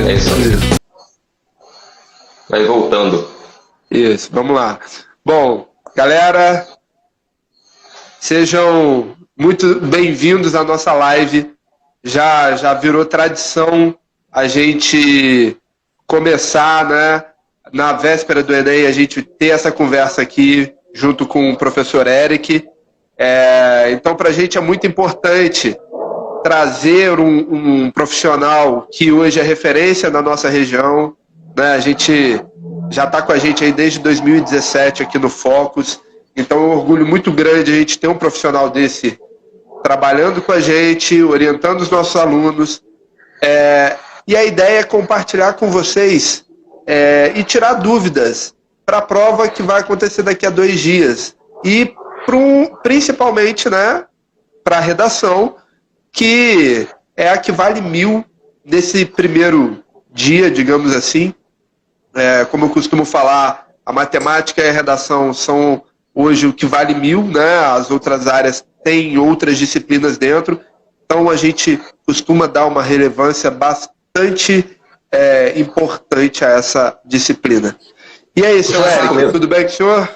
É isso mesmo. Vai voltando. Isso, vamos lá. Bom, galera, sejam muito bem-vindos à nossa live. Já virou tradição a gente começar, né, na véspera do Enem, a gente ter essa conversa aqui junto com o professor Eric. Então, para a gente é muito importante trazer um profissional que hoje é referência na nossa região, né? A gente já está com a gente aí desde 2017 aqui no Focus, então é um orgulho muito grande a gente ter um profissional desse trabalhando com a gente, orientando os nossos alunos, e a ideia é compartilhar com vocês e tirar dúvidas para a prova que vai acontecer daqui a 2 dias, e principalmente, né, para a redação, que é a que vale 1000 nesse primeiro dia, digamos assim. Como eu costumo falar, a matemática e a redação são hoje o que vale 1000, né? As outras áreas têm outras disciplinas dentro, então a gente costuma dar uma relevância bastante importante a essa disciplina. E aí, seu Eric, tudo bem com o senhor?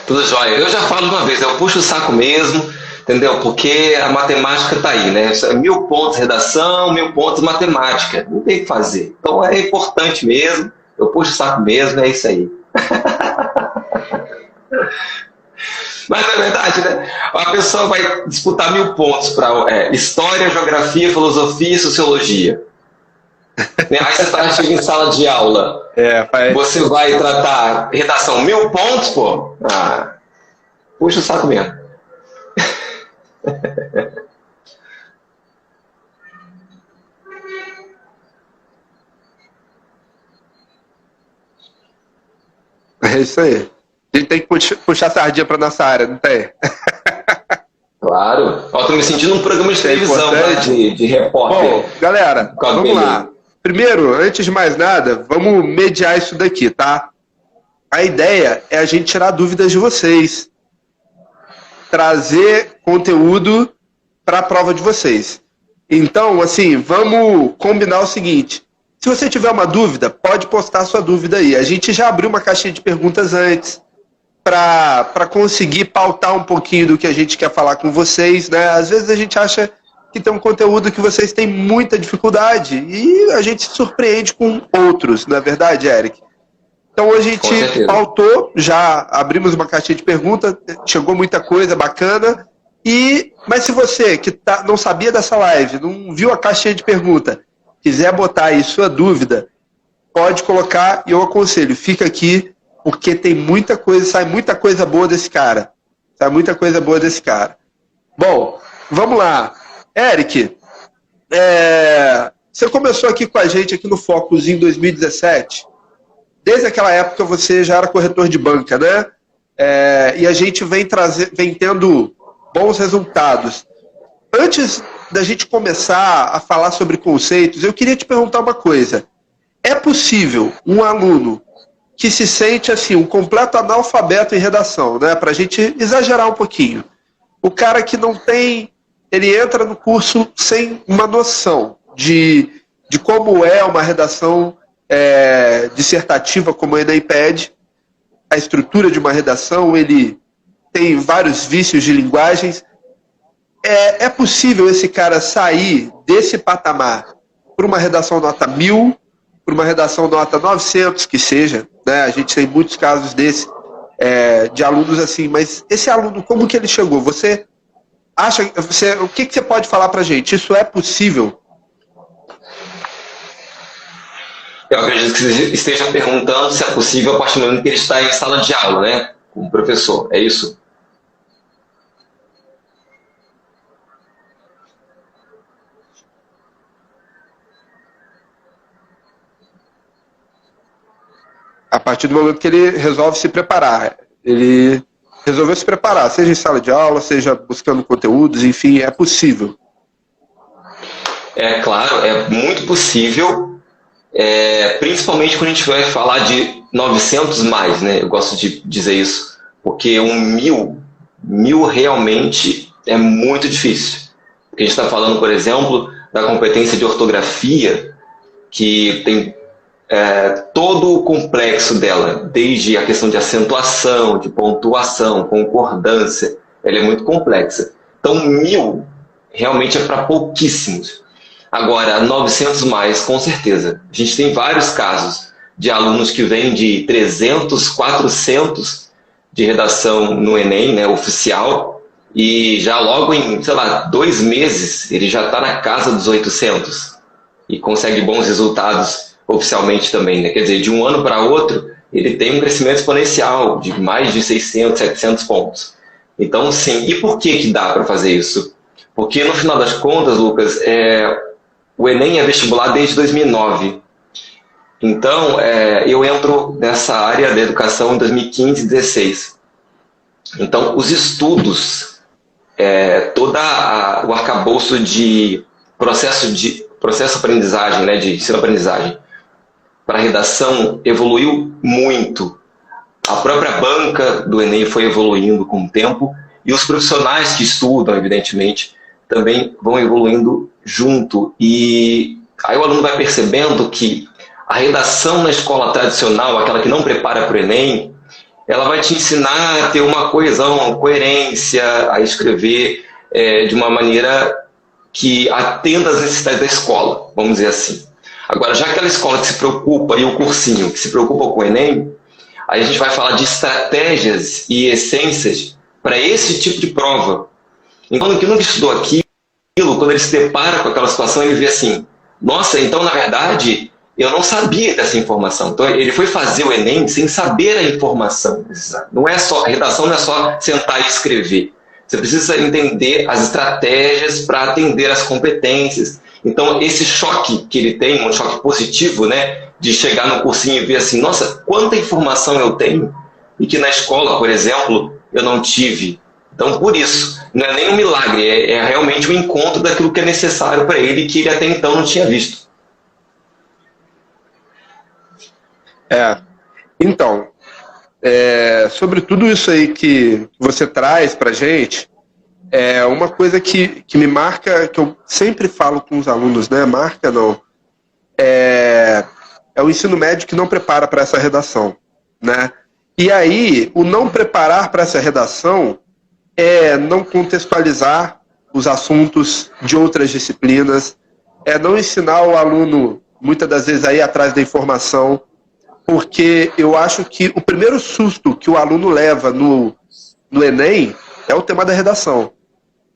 Tudo jóia. Eu já falo uma vez, eu puxo o saco mesmo, entendeu? Porque a matemática está aí, né? 1000 pontos redação, 1000 pontos matemática. Não tem o que fazer. Então é importante mesmo. Eu puxo o saco mesmo, é isso aí. Mas é verdade, né? A pessoa vai disputar 1000 pontos para história, geografia, filosofia e sociologia. Aí você chega em sala de aula. Você vai tratar redação 1000 pontos, pô? Puxa o saco mesmo. É isso aí. A gente tem que puxar sardinha para nossa área, não tem? Claro. Eu tô me sentindo um programa de televisão, né? de repórter. Bom, galera, vamos lá. Primeiro, antes de mais nada, vamos mediar isso daqui, tá? A ideia é a gente tirar dúvidas de vocês. Trazer conteúdo para a prova de vocês. Então, assim, vamos combinar o seguinte. Se você tiver uma dúvida, pode postar sua dúvida aí. A gente já abriu uma caixinha de perguntas antes para conseguir pautar um pouquinho do que a gente quer falar com vocês, né? Às vezes a gente acha que tem um conteúdo que vocês têm muita dificuldade e a gente se surpreende com outros, não é verdade, Eric? Então a gente pautou, já abrimos uma caixinha de perguntas, chegou muita coisa bacana. Mas se você que não sabia dessa live, não viu a caixinha de pergunta, quiser botar aí sua dúvida, pode colocar e eu aconselho, fica aqui, porque tem muita coisa, sai muita coisa boa desse cara. Sai muita coisa boa desse cara. Bom, vamos lá. Eric, você começou aqui com a gente aqui no Focus em 2017. Desde aquela época você já era corretor de banca, né? E a gente vem tendo bons resultados. Antes da gente começar a falar sobre conceitos, eu queria te perguntar uma coisa. É possível um aluno que se sente assim, um completo analfabeto em redação, né? Para a gente exagerar um pouquinho. O cara que não tem, ele entra no curso sem uma noção de como é uma redação dissertativa, como o Enem pede, a estrutura de uma redação, ele tem vários vícios de linguagens. É possível esse cara sair desse patamar para uma redação nota 1000, para uma redação nota 900, que seja, né? A gente tem muitos casos desse, de alunos assim, mas esse aluno, como que ele chegou? Você acha, o que você pode falar para a gente? Isso é possível? Eu acredito que você esteja perguntando se é possível a partir do momento que ele está em sala de aula, né? Com o professor, é isso? A partir do momento que ele resolve se preparar. Ele resolveu se preparar, seja em sala de aula, seja buscando conteúdos, enfim, é possível. É claro, é muito possível, principalmente quando a gente vai falar de 900 mais, né? Eu gosto de dizer isso, porque 1000 realmente é muito difícil. Porque a gente está falando, por exemplo, da competência de ortografia, que tem todo o complexo dela, desde a questão de acentuação, de pontuação, concordância, ela é muito complexa. Então, 1.000 realmente é para pouquíssimos. Agora, 900 mais, com certeza. A gente tem vários casos de alunos que vêm de 300, 400 de redação no Enem, né, oficial, e já logo em, 2 meses, ele já está na casa dos 800 e consegue bons resultados oficialmente também, né? Quer dizer, de um ano para outro, ele tem um crescimento exponencial de mais de 600, 700 pontos. Então, sim. E por que dá para fazer isso? Porque, no final das contas, Lucas, o Enem é vestibular desde 2009. Então, eu entro nessa área da educação em 2015 e 2016. Então, os estudos, todo o arcabouço de processo-aprendizagem, né, de ensino-aprendizagem, para a redação evoluiu muito. A própria banca do Enem foi evoluindo com o tempo e os profissionais que estudam, evidentemente, também vão evoluindo junto. E aí o aluno vai percebendo que a redação na escola tradicional, aquela que não prepara para o Enem, ela vai te ensinar a ter uma coesão, uma coerência, a escrever de uma maneira que atenda às necessidades da escola, vamos dizer assim. Agora, já aquela escola que se preocupa, e o cursinho que se preocupa com o Enem, aí a gente vai falar de estratégias e essências para esse tipo de prova. Então, quem nunca estudou aquilo, quando ele se depara com aquela situação, ele vê assim, nossa, então, na verdade, eu não sabia dessa informação. Então, ele foi fazer o Enem sem saber a informação. Não é só, a redação não é só sentar e escrever. Você precisa entender as estratégias para atender às competências. Então, esse choque que ele tem, um choque positivo, né, de chegar no cursinho e ver assim, nossa, quanta informação eu tenho e que na escola, por exemplo, eu não tive. Então, por isso, não é nem um milagre, é realmente um encontro daquilo que é necessário para ele que ele até então não tinha visto. Então, sobre tudo isso aí que você traz para a gente, uma coisa que me marca, que eu sempre falo com os alunos, né? Marca não. É o ensino médio que não prepara para essa redação, né? E aí, o não preparar para essa redação é não contextualizar os assuntos de outras disciplinas, é não ensinar o aluno, muitas das vezes, a ir atrás da informação, porque eu acho que o primeiro susto que o aluno leva no Enem é o tema da redação.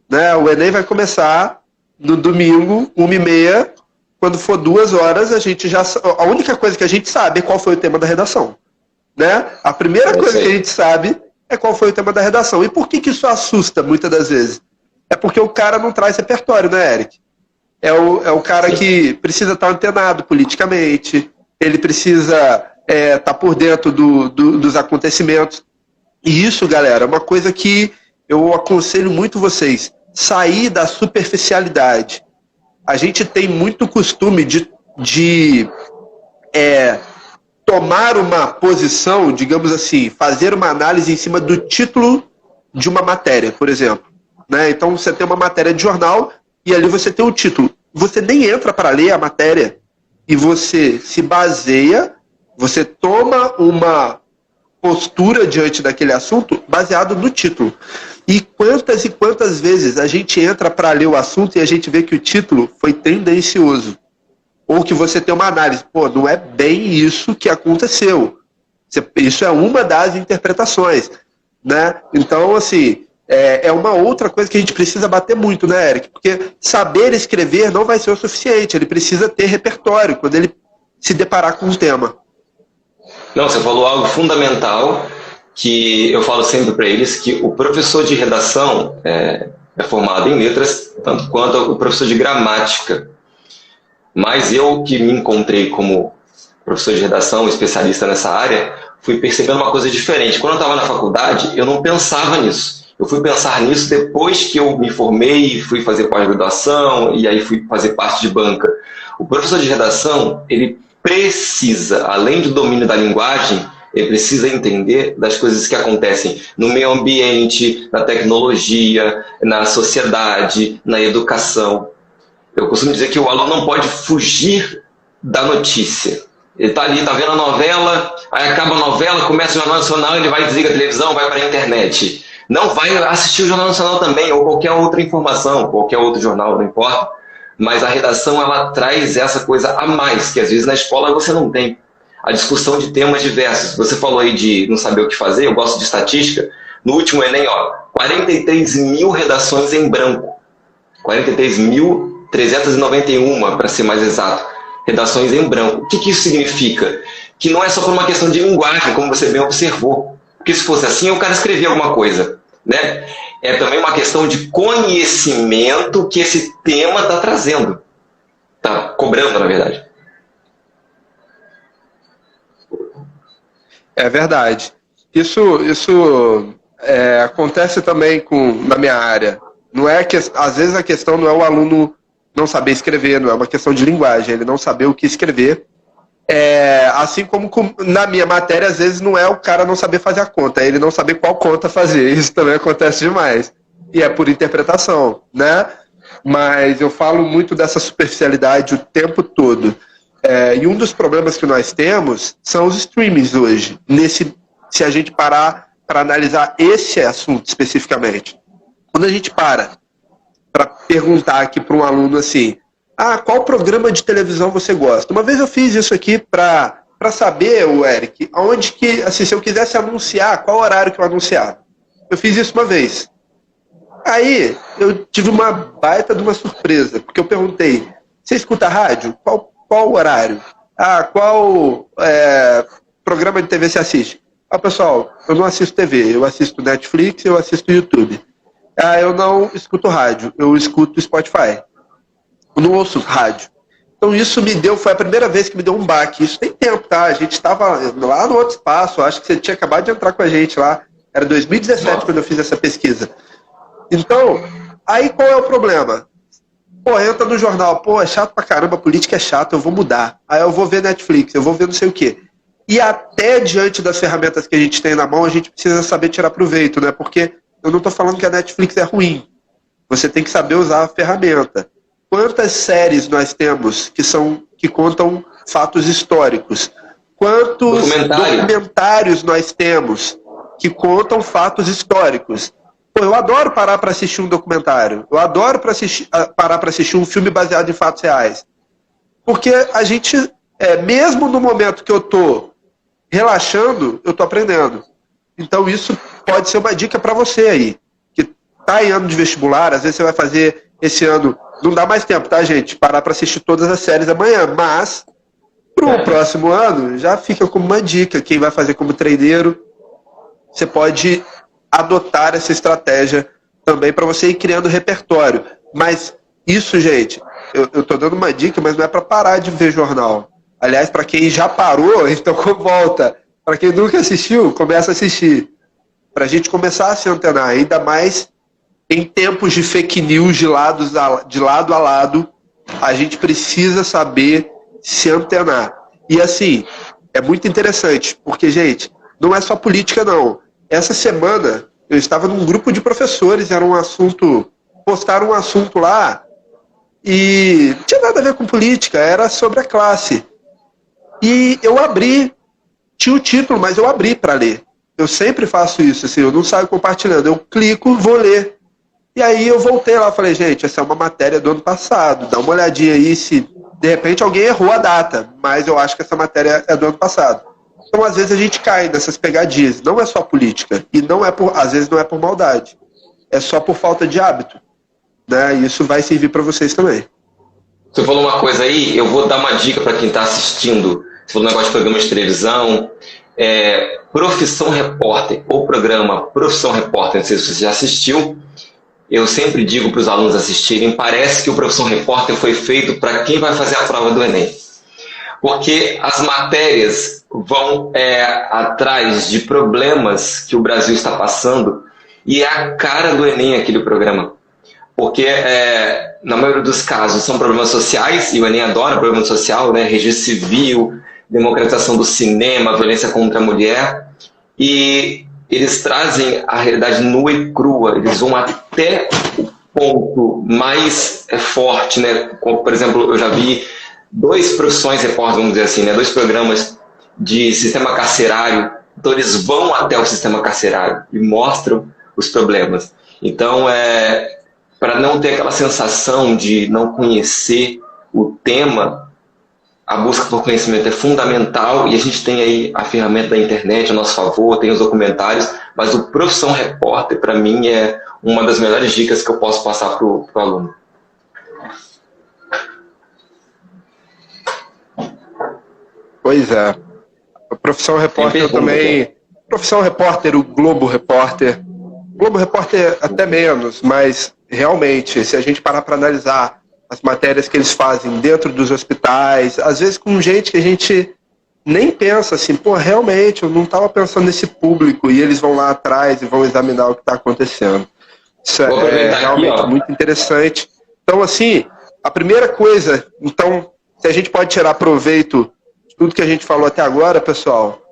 Né? O Enem vai começar no domingo, 1h30, quando for 2 horas, a única coisa que a gente sabe é qual foi o tema da redação. Né? A primeira coisa que a gente sabe é qual foi o tema da redação. E por que isso assusta muitas das vezes? É porque o cara não traz repertório, né, Eric? É o cara que precisa estar antenado politicamente, ele precisa estar por dentro dos acontecimentos. E isso, galera, é uma coisa que eu aconselho muito vocês. Sair da superficialidade. A gente tem muito costume de tomar uma posição, digamos assim, fazer uma análise em cima do título de uma matéria, por exemplo. Né? Então você tem uma matéria de jornal e ali você tem o título. Você nem entra para ler a matéria e você se baseia, você toma uma postura diante daquele assunto baseado no título. E quantas vezes a gente entra para ler o assunto e a gente vê que o título foi tendencioso. Ou que você tem uma análise, não é bem isso que aconteceu. Isso é uma das interpretações. Né? Então, assim, é uma outra coisa que a gente precisa bater muito, né, Eric? Porque saber escrever não vai ser o suficiente, ele precisa ter repertório quando ele se deparar com um tema. Não, você falou algo fundamental, que eu falo sempre para eles, que o professor de redação é formado em letras, tanto quanto o professor de gramática. Mas eu que me encontrei como professor de redação, especialista nessa área, fui percebendo uma coisa diferente. Quando eu estava na faculdade, eu não pensava nisso. Eu fui pensar nisso depois que eu me formei, fui fazer pós-graduação e aí fui fazer parte de banca. O professor de redação, ele precisa, além do domínio da linguagem, ele precisa entender das coisas que acontecem no meio ambiente, na tecnologia, na sociedade, na educação. Eu costumo dizer que o aluno não pode fugir da notícia. Ele está ali, está vendo a novela, aí acaba a novela, começa o Jornal Nacional, ele vai, desliga a televisão, vai para a internet. Não vai assistir o Jornal Nacional também, ou qualquer outra informação, qualquer outro jornal, não importa. Mas a redação, ela traz essa coisa a mais, que às vezes na escola você não tem. A discussão de temas diversos. Você falou aí de não saber o que fazer, eu gosto de estatística. No último Enem, 43 mil redações em branco. 43.391, para ser mais exato. Redações em branco. O que isso significa? Que não é só por uma questão de linguagem, como você bem observou. Porque se fosse assim, o cara escrevia alguma coisa, né? É também uma questão de conhecimento que esse tema está trazendo. Está cobrando, na verdade. É verdade. Isso acontece também na minha área. Não é que, às vezes a questão não é o aluno não saber escrever, não é uma questão de linguagem, ele não saber o que escrever. Assim como na minha matéria, às vezes não é o cara não saber fazer a conta, é ele não saber qual conta fazer. Isso também acontece demais. E é por interpretação, né? Mas eu falo muito dessa superficialidade o tempo todo. E um dos problemas que nós temos são os streamings hoje, se a gente parar para analisar esse assunto especificamente. Quando a gente para perguntar aqui para um aluno assim, qual programa de televisão você gosta? Uma vez eu fiz isso aqui para saber, Eric, aonde que, assim, se eu quisesse anunciar, qual horário que eu anunciava. Eu fiz isso uma vez. Aí eu tive uma baita de uma surpresa, porque eu perguntei, você escuta rádio? Qual horário? Qual programa de TV você assiste? Pessoal, eu não assisto TV, eu assisto Netflix, eu assisto YouTube. Eu não escuto rádio, eu escuto Spotify. Eu não ouço rádio. Então isso foi a primeira vez que me deu um baque. Isso tem tempo, tá? A gente estava lá no outro espaço, acho que você tinha acabado de entrar com a gente lá. Era 2017 quando eu fiz essa pesquisa. Então, aí qual é o problema? Entra no jornal, é chato pra caramba, política é chato, eu vou mudar. Aí eu vou ver Netflix, eu vou ver não sei o quê. E até diante das ferramentas que a gente tem na mão, a gente precisa saber tirar proveito, né? Porque eu não estou falando que a Netflix é ruim. Você tem que saber usar a ferramenta. Quantas séries nós temos que contam fatos históricos? Quantos documentários nós temos que contam fatos históricos? Eu adoro parar para assistir um documentário. Eu adoro parar para assistir um filme baseado em fatos reais. Porque a gente, mesmo no momento que eu estou relaxando, eu estou aprendendo. Então isso pode ser uma dica para você aí, que está em ano de vestibular, às vezes você vai fazer esse ano, não dá mais tempo, tá, gente? Parar para assistir todas as séries amanhã, mas para o próximo ano, já fica como uma dica. Quem vai fazer como treineiro, você pode adotar essa estratégia também para você ir criando repertório. Mas isso, gente, eu estou dando uma dica, mas não é para parar de ver jornal. Aliás, para quem já parou, então volta. Para quem nunca assistiu, começa a assistir. Para a gente começar a se antenar, ainda mais em tempos de fake news de lado a lado, a gente precisa saber se antenar. E assim, é muito interessante, porque, gente, não é só política, não. Essa semana, eu estava num grupo de professores, postaram um assunto lá, e não tinha nada a ver com política, era sobre a classe. E eu tinha o título, mas eu abri para ler. Eu sempre faço isso, assim, eu não saio compartilhando, eu clico, vou ler. E aí eu voltei lá e falei, gente, essa é uma matéria do ano passado, dá uma olhadinha aí se de repente alguém errou a data, mas eu acho que essa matéria é do ano passado. Então às vezes a gente cai nessas pegadinhas, não é só política, e às vezes não é por maldade, é só por falta de hábito, né? E isso vai servir para vocês também. Você falou uma coisa aí, eu vou dar uma dica para quem está assistindo. Você falou um negócio de programa de televisão, Profissão Repórter, ou programa Profissão Repórter, não sei se você já assistiu. Eu sempre digo para os alunos assistirem, parece que o Profissão Repórter foi feito para quem vai fazer a prova do Enem. Porque as matérias vão atrás de problemas que o Brasil está passando e é a cara do Enem aquele programa. Porque, na maioria dos casos, são problemas sociais, e o Enem adora problema social, né? Registro civil, democratização do cinema, violência contra a mulher, e eles trazem a realidade nua e crua, eles vão até o ponto mais forte, né? Como, por exemplo, eu já vi 2 profissões repórter, vamos dizer assim, né? 2 programas de sistema carcerário. Então, eles vão até o sistema carcerário e mostram os problemas. Então, para não ter aquela sensação de não conhecer o tema, a busca por conhecimento é fundamental, e a gente tem aí a ferramenta da internet a nosso favor, tem os documentários, mas o Profissão Repórter, para mim, é uma das melhores dicas que eu posso passar para o aluno. Pois é. A Profissão Repórter também... Profissão Repórter, o Globo Repórter. O Globo Repórter até menos, mas realmente, se a gente parar para analisar as matérias que eles fazem dentro dos hospitais, às vezes com gente que a gente nem pensa assim, pô, realmente, eu não estava pensando nesse público, e eles vão lá atrás e vão examinar o que está acontecendo. Isso é realmente aqui, muito interessante. Então, assim, a primeira coisa, então, se a gente pode tirar proveito de tudo que a gente falou até agora, pessoal,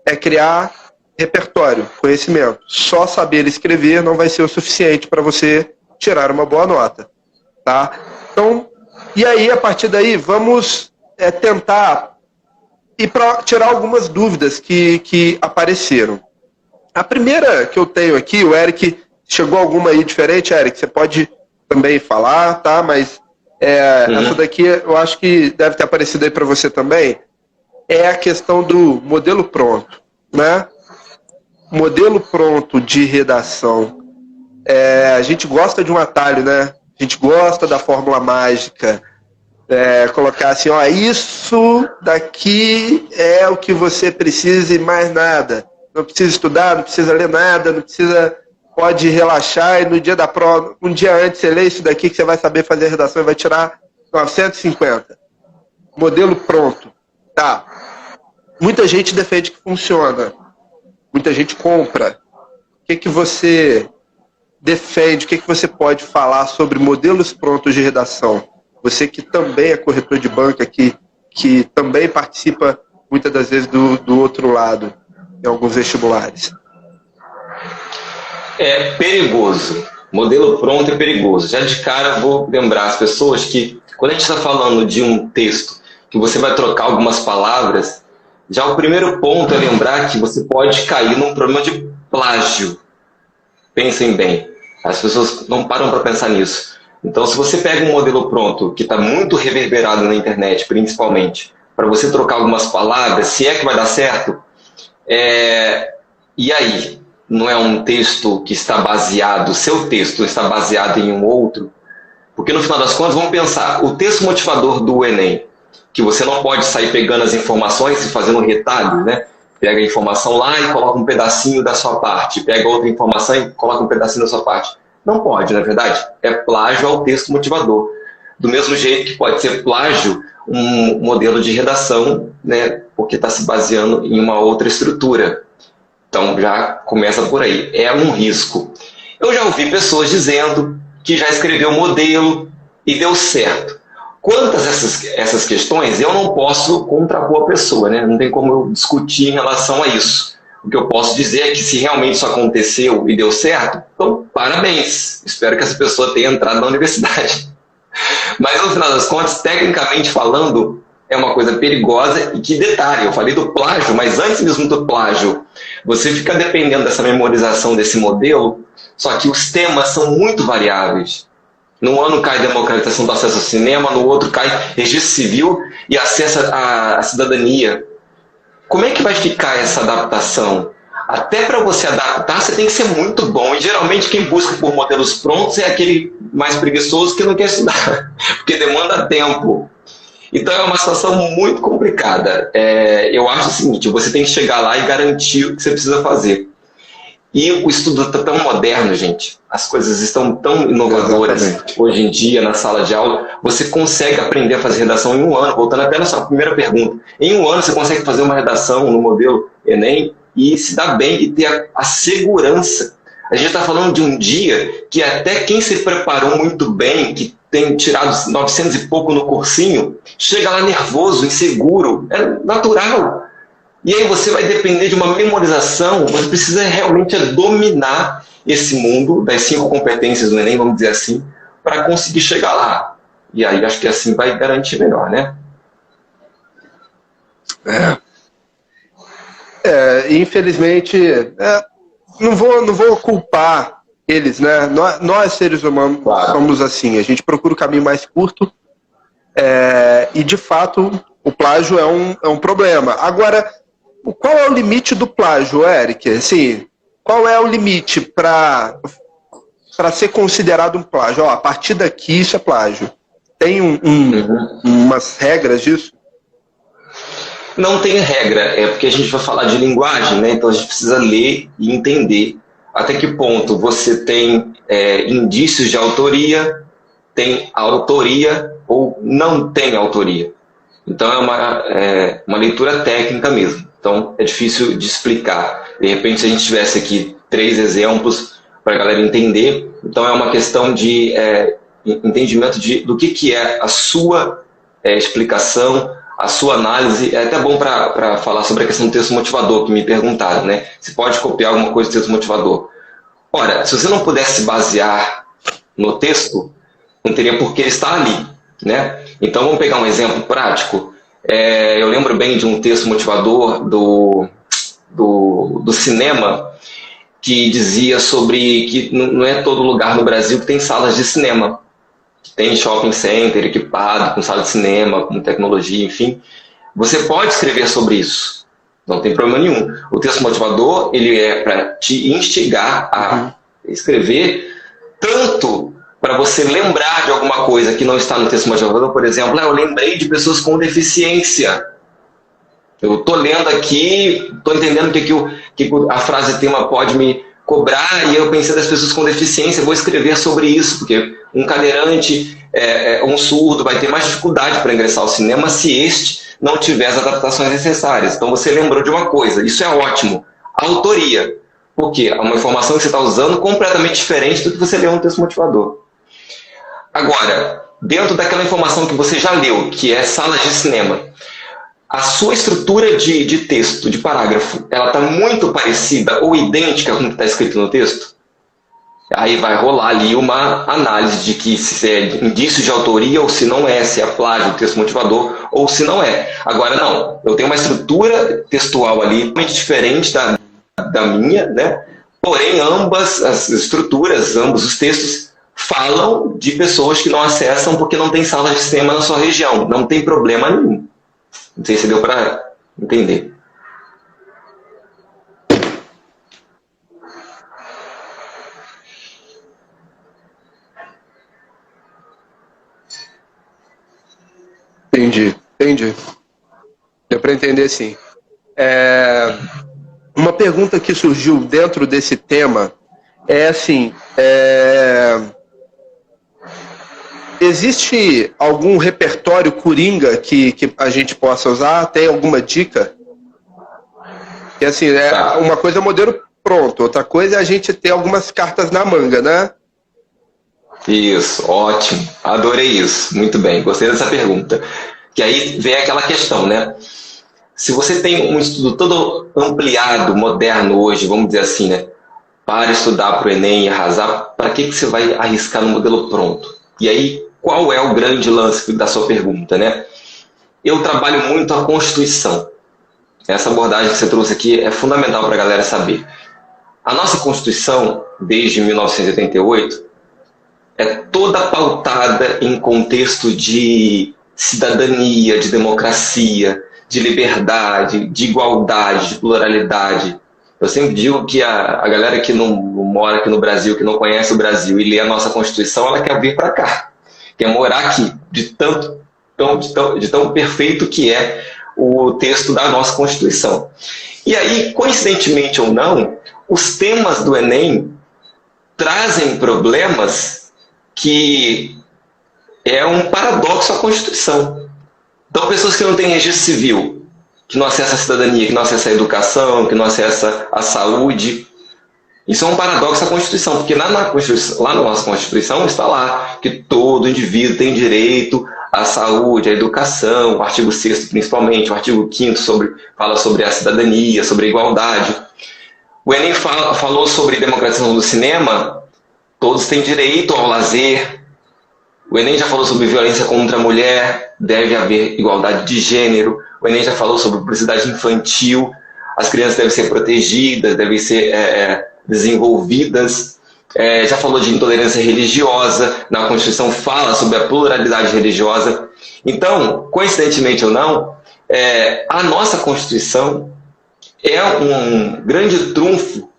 é criar repertório, conhecimento. Só saber escrever não vai ser o suficiente para você tirar uma boa nota, tá? Então, e aí, a partir daí, vamos tentar ir para tirar algumas dúvidas que apareceram. A primeira que eu tenho aqui, o Eric, chegou alguma aí diferente, Eric? Você pode também falar, tá? Mas essa daqui eu acho que deve ter aparecido aí para você também. É a questão do modelo pronto, né? Modelo pronto de redação. A gente gosta de um atalho, né? A gente gosta da fórmula mágica. Colocar assim, ó, isso daqui é o que você precisa e mais nada. Não precisa estudar, não precisa ler nada, não precisa... Pode relaxar, e no dia da prova, um dia antes você lê isso daqui que você vai saber fazer a redação e vai tirar 950. Modelo pronto. Tá. Muita gente defende que funciona. Muita gente compra. O que você defende? O que você pode falar sobre modelos prontos de redação? Você que também é corretor de banca, que também participa muitas das vezes do outro lado, em alguns vestibulares. É perigoso. Modelo pronto é perigoso. Já de cara vou lembrar as pessoas que, quando a gente está falando de um texto que você vai trocar algumas palavras, já o primeiro ponto é lembrar que você pode cair num problema de plágio. Pensem bem. As pessoas não param para pensar nisso. Então, se você pega um modelo pronto, que está muito reverberado na internet, principalmente, para você trocar algumas palavras, se é que vai dar certo, e aí? Não é um texto que está baseado, seu texto está baseado em um outro? Porque no final das contas, vamos pensar, o texto motivador do Enem, que você não pode sair pegando as informações e fazendo um retalho, né? Pega a informação lá e coloca um pedacinho da sua parte, pega outra informação e coloca um pedacinho da sua parte. Não pode, na verdade. É plágio ao texto motivador. Do mesmo jeito que pode ser plágio um modelo de redação, né? Porque está se baseando em uma outra estrutura. Então já começa por aí, é um risco. Eu já ouvi pessoas dizendo que já escreveu modelo e deu certo. Quantas essas questões, eu não posso contrapor a pessoa, né? Não tem como eu discutir em relação a isso. O que eu posso dizer é que se realmente isso aconteceu e deu certo, então parabéns. Espero que essa pessoa tenha entrado na universidade. Mas no final das contas, tecnicamente falando, é uma coisa perigosa. E que detalhe, eu falei do plágio, mas antes mesmo do plágio, você fica dependendo dessa memorização desse modelo, só que os temas são muito variáveis. Num ano cai democratização do acesso ao cinema, no outro cai registro civil e acesso à cidadania. Como é que vai ficar essa adaptação? Até para você adaptar, você tem que ser muito bom. E geralmente quem busca por modelos prontos é aquele mais preguiçoso que não quer estudar, porque demanda tempo. Então é uma situação muito complicada. Eu acho o seguinte, você tem que chegar lá e garantir o que você precisa fazer. E o estudo está tão moderno, gente. As coisas estão tão inovadoras. Exatamente. Hoje em dia, na sala de aula. Você consegue aprender a fazer redação em um ano. Voltando até na sua primeira pergunta. Em um ano você consegue fazer uma redação no modelo Enem e se dar bem e ter a segurança. A gente está falando de um dia que até quem se preparou muito bem, que tem tirado 900 e pouco no cursinho, chega lá nervoso, inseguro. É natural. E aí você vai depender de uma memorização, você precisa realmente dominar esse mundo das 5 competências do Enem, vamos dizer assim, para conseguir chegar lá. E aí acho que assim vai garantir melhor, né? Infelizmente, não vou culpar eles, né? Nós seres humanos, claro, somos assim, a gente procura o caminho mais curto, e de fato o plágio é um problema. Agora, qual é o limite do plágio, Eric? Assim, qual é o limite para ser considerado um plágio? A partir daqui isso é plágio. Tem umas regras disso? Não tem regra, é porque a gente vai falar de linguagem, né? Então a gente precisa ler e entender até que ponto você tem indícios de autoria, tem autoria ou não tem autoria. Então é uma leitura técnica mesmo. Então é difícil de explicar. De repente, se a gente tivesse aqui 3 exemplos para a galera entender, então é uma questão de entendimento do que é a sua explicação, a sua análise. É até bom para falar sobre a questão do texto motivador, que me perguntaram, né? Se pode copiar alguma coisa do texto motivador. Ora, se você não pudesse basear no texto, não teria por que ele estar ali, né? Então vamos pegar um exemplo prático. Eu lembro bem de um texto motivador do cinema, que dizia sobre que não é todo lugar no Brasil que tem salas de cinema. Tem shopping center equipado com sala de cinema, com tecnologia, enfim. Você pode escrever sobre isso, não tem problema nenhum. O texto motivador, ele é para te instigar a escrever, tanto para você lembrar de alguma coisa que não está no texto motivador. Por exemplo, eu lembrei de pessoas com deficiência. Eu estou lendo aqui, estou entendendo o que a frase tema pode me cobrar, e eu pensei das pessoas com deficiência, vou escrever sobre isso, porque um cadeirante, um surdo, vai ter mais dificuldade para ingressar ao cinema se este não tiver as adaptações necessárias. Então você lembrou de uma coisa, isso é ótimo. Autoria, porque é uma informação que você está usando completamente diferente do que você leu no texto motivador. Agora, dentro daquela informação que você já leu, que é sala de cinema, a sua estrutura de texto, de parágrafo, ela está muito parecida ou idêntica com o que está escrito no texto? Aí vai rolar ali uma análise de que se é indício de autoria ou se não é, se é plágio do texto motivador ou se não é. Agora não, eu tenho uma estrutura textual ali totalmente diferente da minha, né? Porém ambas as estruturas, ambos os textos falam de pessoas que não acessam porque não tem sala de cinema na sua região. Não tem problema nenhum. Não sei se deu para entender. Entendi. Deu para entender, sim. Uma pergunta que surgiu dentro desse tema é assim, existe algum repertório coringa que a gente possa usar? Tem alguma dica? Que assim, uma coisa é o modelo pronto, outra coisa é a gente ter algumas cartas na manga, né? Isso, ótimo. Adorei isso. Muito bem, gostei dessa pergunta. Que aí vem aquela questão, né? Se você tem um estudo todo ampliado, moderno hoje, vamos dizer assim, né? Para estudar para o Enem e arrasar, para que você vai arriscar no modelo pronto? E aí, qual é o grande lance da sua pergunta, né? Eu trabalho muito a Constituição. Essa abordagem que você trouxe aqui é fundamental para a galera saber. A nossa Constituição, desde 1988, é toda pautada em contexto de cidadania, de democracia, de liberdade, de igualdade, de pluralidade. Eu sempre digo que a galera que não mora aqui no Brasil, que não conhece o Brasil e lê a nossa Constituição, ela quer vir para cá, quer morar aqui, de tão perfeito que é o texto da nossa Constituição. E aí, coincidentemente ou não, os temas do Enem trazem problemas que é um paradoxo à Constituição. Então, pessoas que não têm registro civil, que não acessam a cidadania, que não acessam a educação, que não acessam a saúde, isso é um paradoxo à Constituição, porque lá na nossa Constituição está lá que todo indivíduo tem direito à saúde, à educação, o artigo 6º principalmente, o artigo 5º fala sobre a cidadania, sobre a igualdade. O Enem falou sobre democratização do cinema, todos têm direito ao lazer. O Enem já falou sobre violência contra a mulher, deve haver igualdade de gênero. o Enem já falou sobre publicidade infantil, as crianças devem ser protegidas, devem ser desenvolvidas. Já falou de intolerância religiosa, na Constituição fala sobre a pluralidade religiosa. Então, coincidentemente ou não, a nossa Constituição é um grande trunfo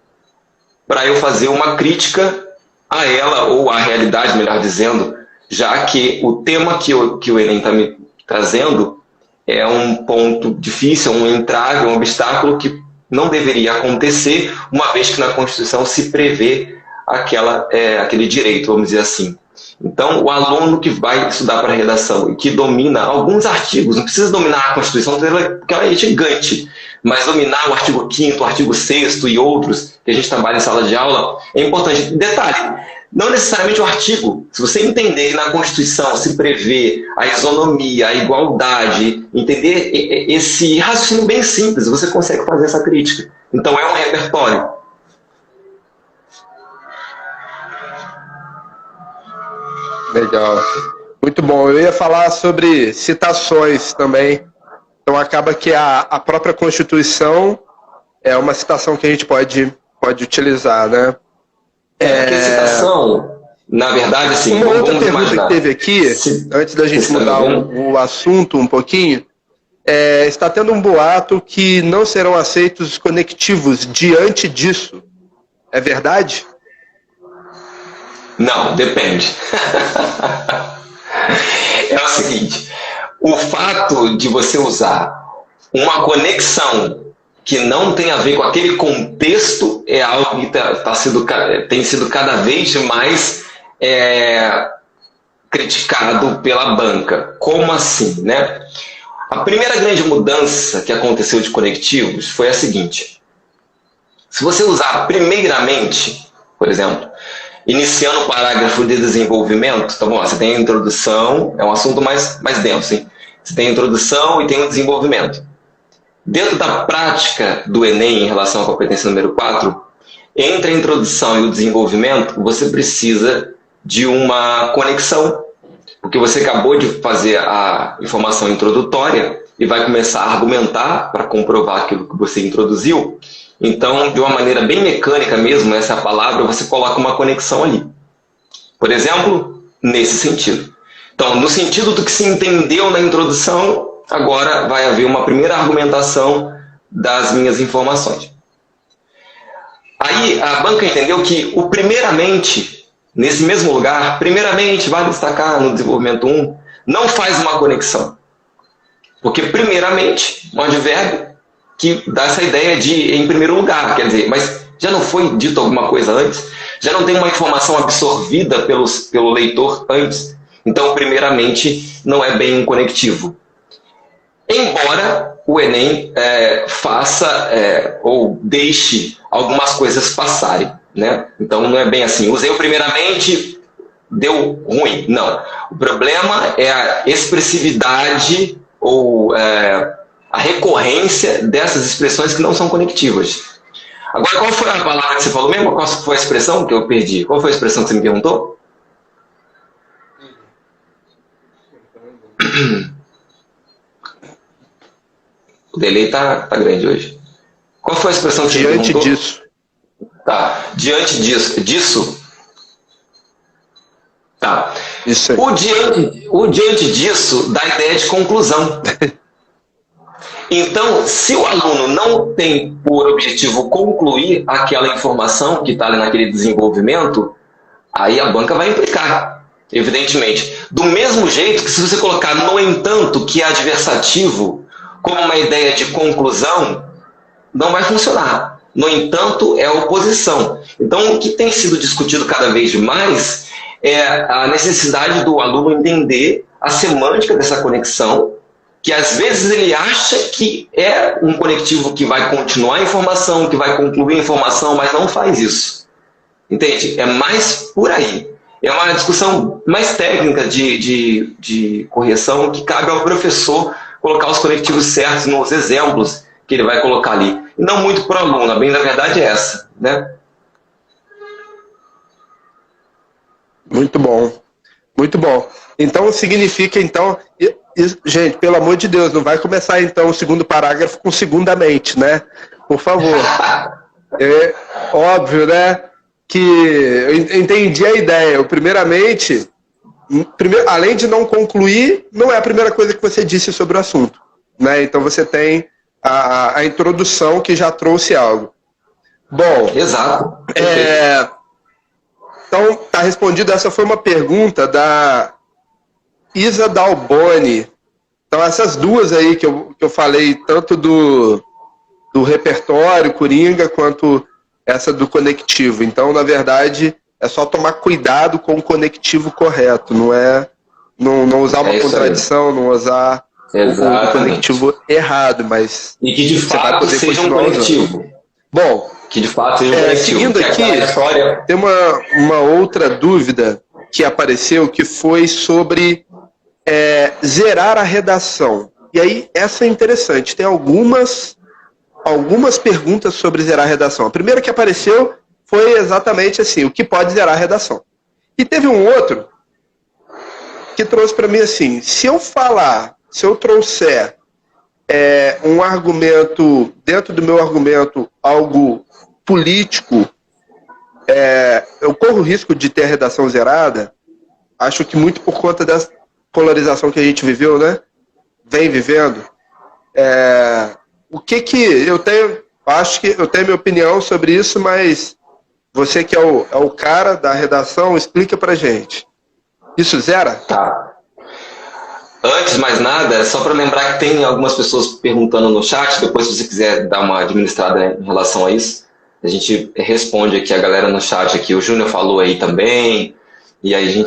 para eu fazer uma crítica a ela, ou à realidade, melhor dizendo, já que o tema que o Enem está me trazendo é um ponto difícil, um entrave, um obstáculo que não deveria acontecer, uma vez que na Constituição se prevê aquele direito, vamos dizer assim. Então, o aluno que vai estudar para redação e que domina alguns artigos, não precisa dominar a Constituição, porque ela é gigante, mas dominar o artigo 5º, o artigo 6º e outros, que a gente trabalha em sala de aula, é importante. Detalhe, não necessariamente o artigo. Se você entender que na Constituição se prevê a isonomia, a igualdade, entender esse raciocínio bem simples, você consegue fazer essa crítica. Então, é um repertório. Legal. Muito bom. Eu ia falar sobre citações também. Então acaba que a própria Constituição é uma citação que a gente pode utilizar, né? Porque citação, na verdade, assim... Uma outra pergunta que teve aqui, antes da gente mudar o assunto um pouquinho, está tendo um boato que não serão aceitos os conectivos diante disso. É verdade? Não, depende. É o seguinte, o fato de você usar uma conexão que não tem a ver com aquele contexto é algo que tem sido cada vez mais criticado pela banca. Como assim, né? A primeira grande mudança que aconteceu de conectivos foi a seguinte. Se você usar primeiramente, por exemplo, iniciando o parágrafo de desenvolvimento, então você tem a introdução, é um assunto mais denso, hein? Você tem a introdução e tem o desenvolvimento. Dentro da prática do Enem em relação à competência número 4, entre a introdução e o desenvolvimento, você precisa de uma conexão, porque você acabou de fazer a informação introdutória e vai começar a argumentar para comprovar aquilo que você introduziu. Então, de uma maneira bem mecânica mesmo, essa é a palavra, você coloca uma conexão ali. Por exemplo, nesse sentido. Então, no sentido do que se entendeu na introdução, agora vai haver uma primeira argumentação das minhas informações. Aí, a banca entendeu que o primeiramente, nesse mesmo lugar, primeiramente, vale destacar no desenvolvimento 1, não faz uma conexão. Porque, primeiramente, um advérbio que dá essa ideia de em primeiro lugar, quer dizer, mas já não foi dito alguma coisa antes? Já não tem uma informação absorvida pelo leitor antes? Então, primeiramente, não é bem um conectivo. Embora o Enem faça ou deixe algumas coisas passarem, né? Então, não é bem assim, usei o primeiramente, deu ruim. Não. O problema é a expressividade ou a recorrência dessas expressões que não são conectivas. Agora, qual foi a palavra que você falou mesmo? Qual foi a expressão que eu perdi? Qual foi a expressão que você me perguntou? O delay tá grande hoje. Qual foi a expressão que você me perguntou? Diante disso. Tá, diante disso. Tá. Isso aí. O diante disso dá ideia de conclusão. Então, se o aluno não tem por objetivo concluir aquela informação que está ali naquele desenvolvimento, aí a banca vai implicar, evidentemente. Do mesmo jeito que se você colocar no entanto, que é adversativo, como uma ideia de conclusão, não vai funcionar. No entanto, é oposição. Então, o que tem sido discutido cada vez mais é a necessidade do aluno entender a semântica dessa conexão, que às vezes ele acha que é um conectivo que vai continuar a informação, que vai concluir a informação, mas não faz isso. Entende? É mais por aí. É uma discussão mais técnica de correção que cabe ao professor colocar os conectivos certos nos exemplos que ele vai colocar ali. E não muito para o aluno, a bem da verdade é essa, né? Muito bom. Muito bom. Então, significa, gente, pelo amor de Deus, não vai começar então o segundo parágrafo com segundamente, né? Por favor. É óbvio, né? Que eu entendi a ideia. Primeiramente, além de não concluir, não é a primeira coisa que você disse sobre o assunto, né? Então você tem a introdução que já trouxe algo. Bom, exato. Então tá respondido. Essa foi uma pergunta da Isa Dalboni. Então essas duas aí que eu falei, tanto do repertório Coringa quanto essa do conectivo. Então, na verdade, é só tomar cuidado com o conectivo correto, não usar uma contradição, não usar o conectivo errado, mas e que de fato seja um conectivo. Usando. Bom, que de fato seja um conectivo. Seguindo aqui, tem uma outra dúvida que apareceu, que foi sobre zerar a redação. E aí, essa é interessante. Tem algumas perguntas sobre zerar a redação. A primeira que apareceu foi exatamente assim, o que pode zerar a redação. E teve um outro que trouxe para mim assim, se eu trouxer um argumento, dentro do meu argumento, algo político, eu corro o risco de ter a redação zerada, acho que muito por conta dessa polarização que a gente viveu, né? Vem vivendo. O que eu tenho, acho que eu tenho minha opinião sobre isso, mas você que é o cara da redação, explica pra gente. Isso zera? Tá. Antes de mais nada, só para lembrar que tem algumas pessoas perguntando no chat, depois se você quiser dar uma administrada em relação a isso, a gente responde aqui a galera no chat aqui. O Júnior falou aí também, e aí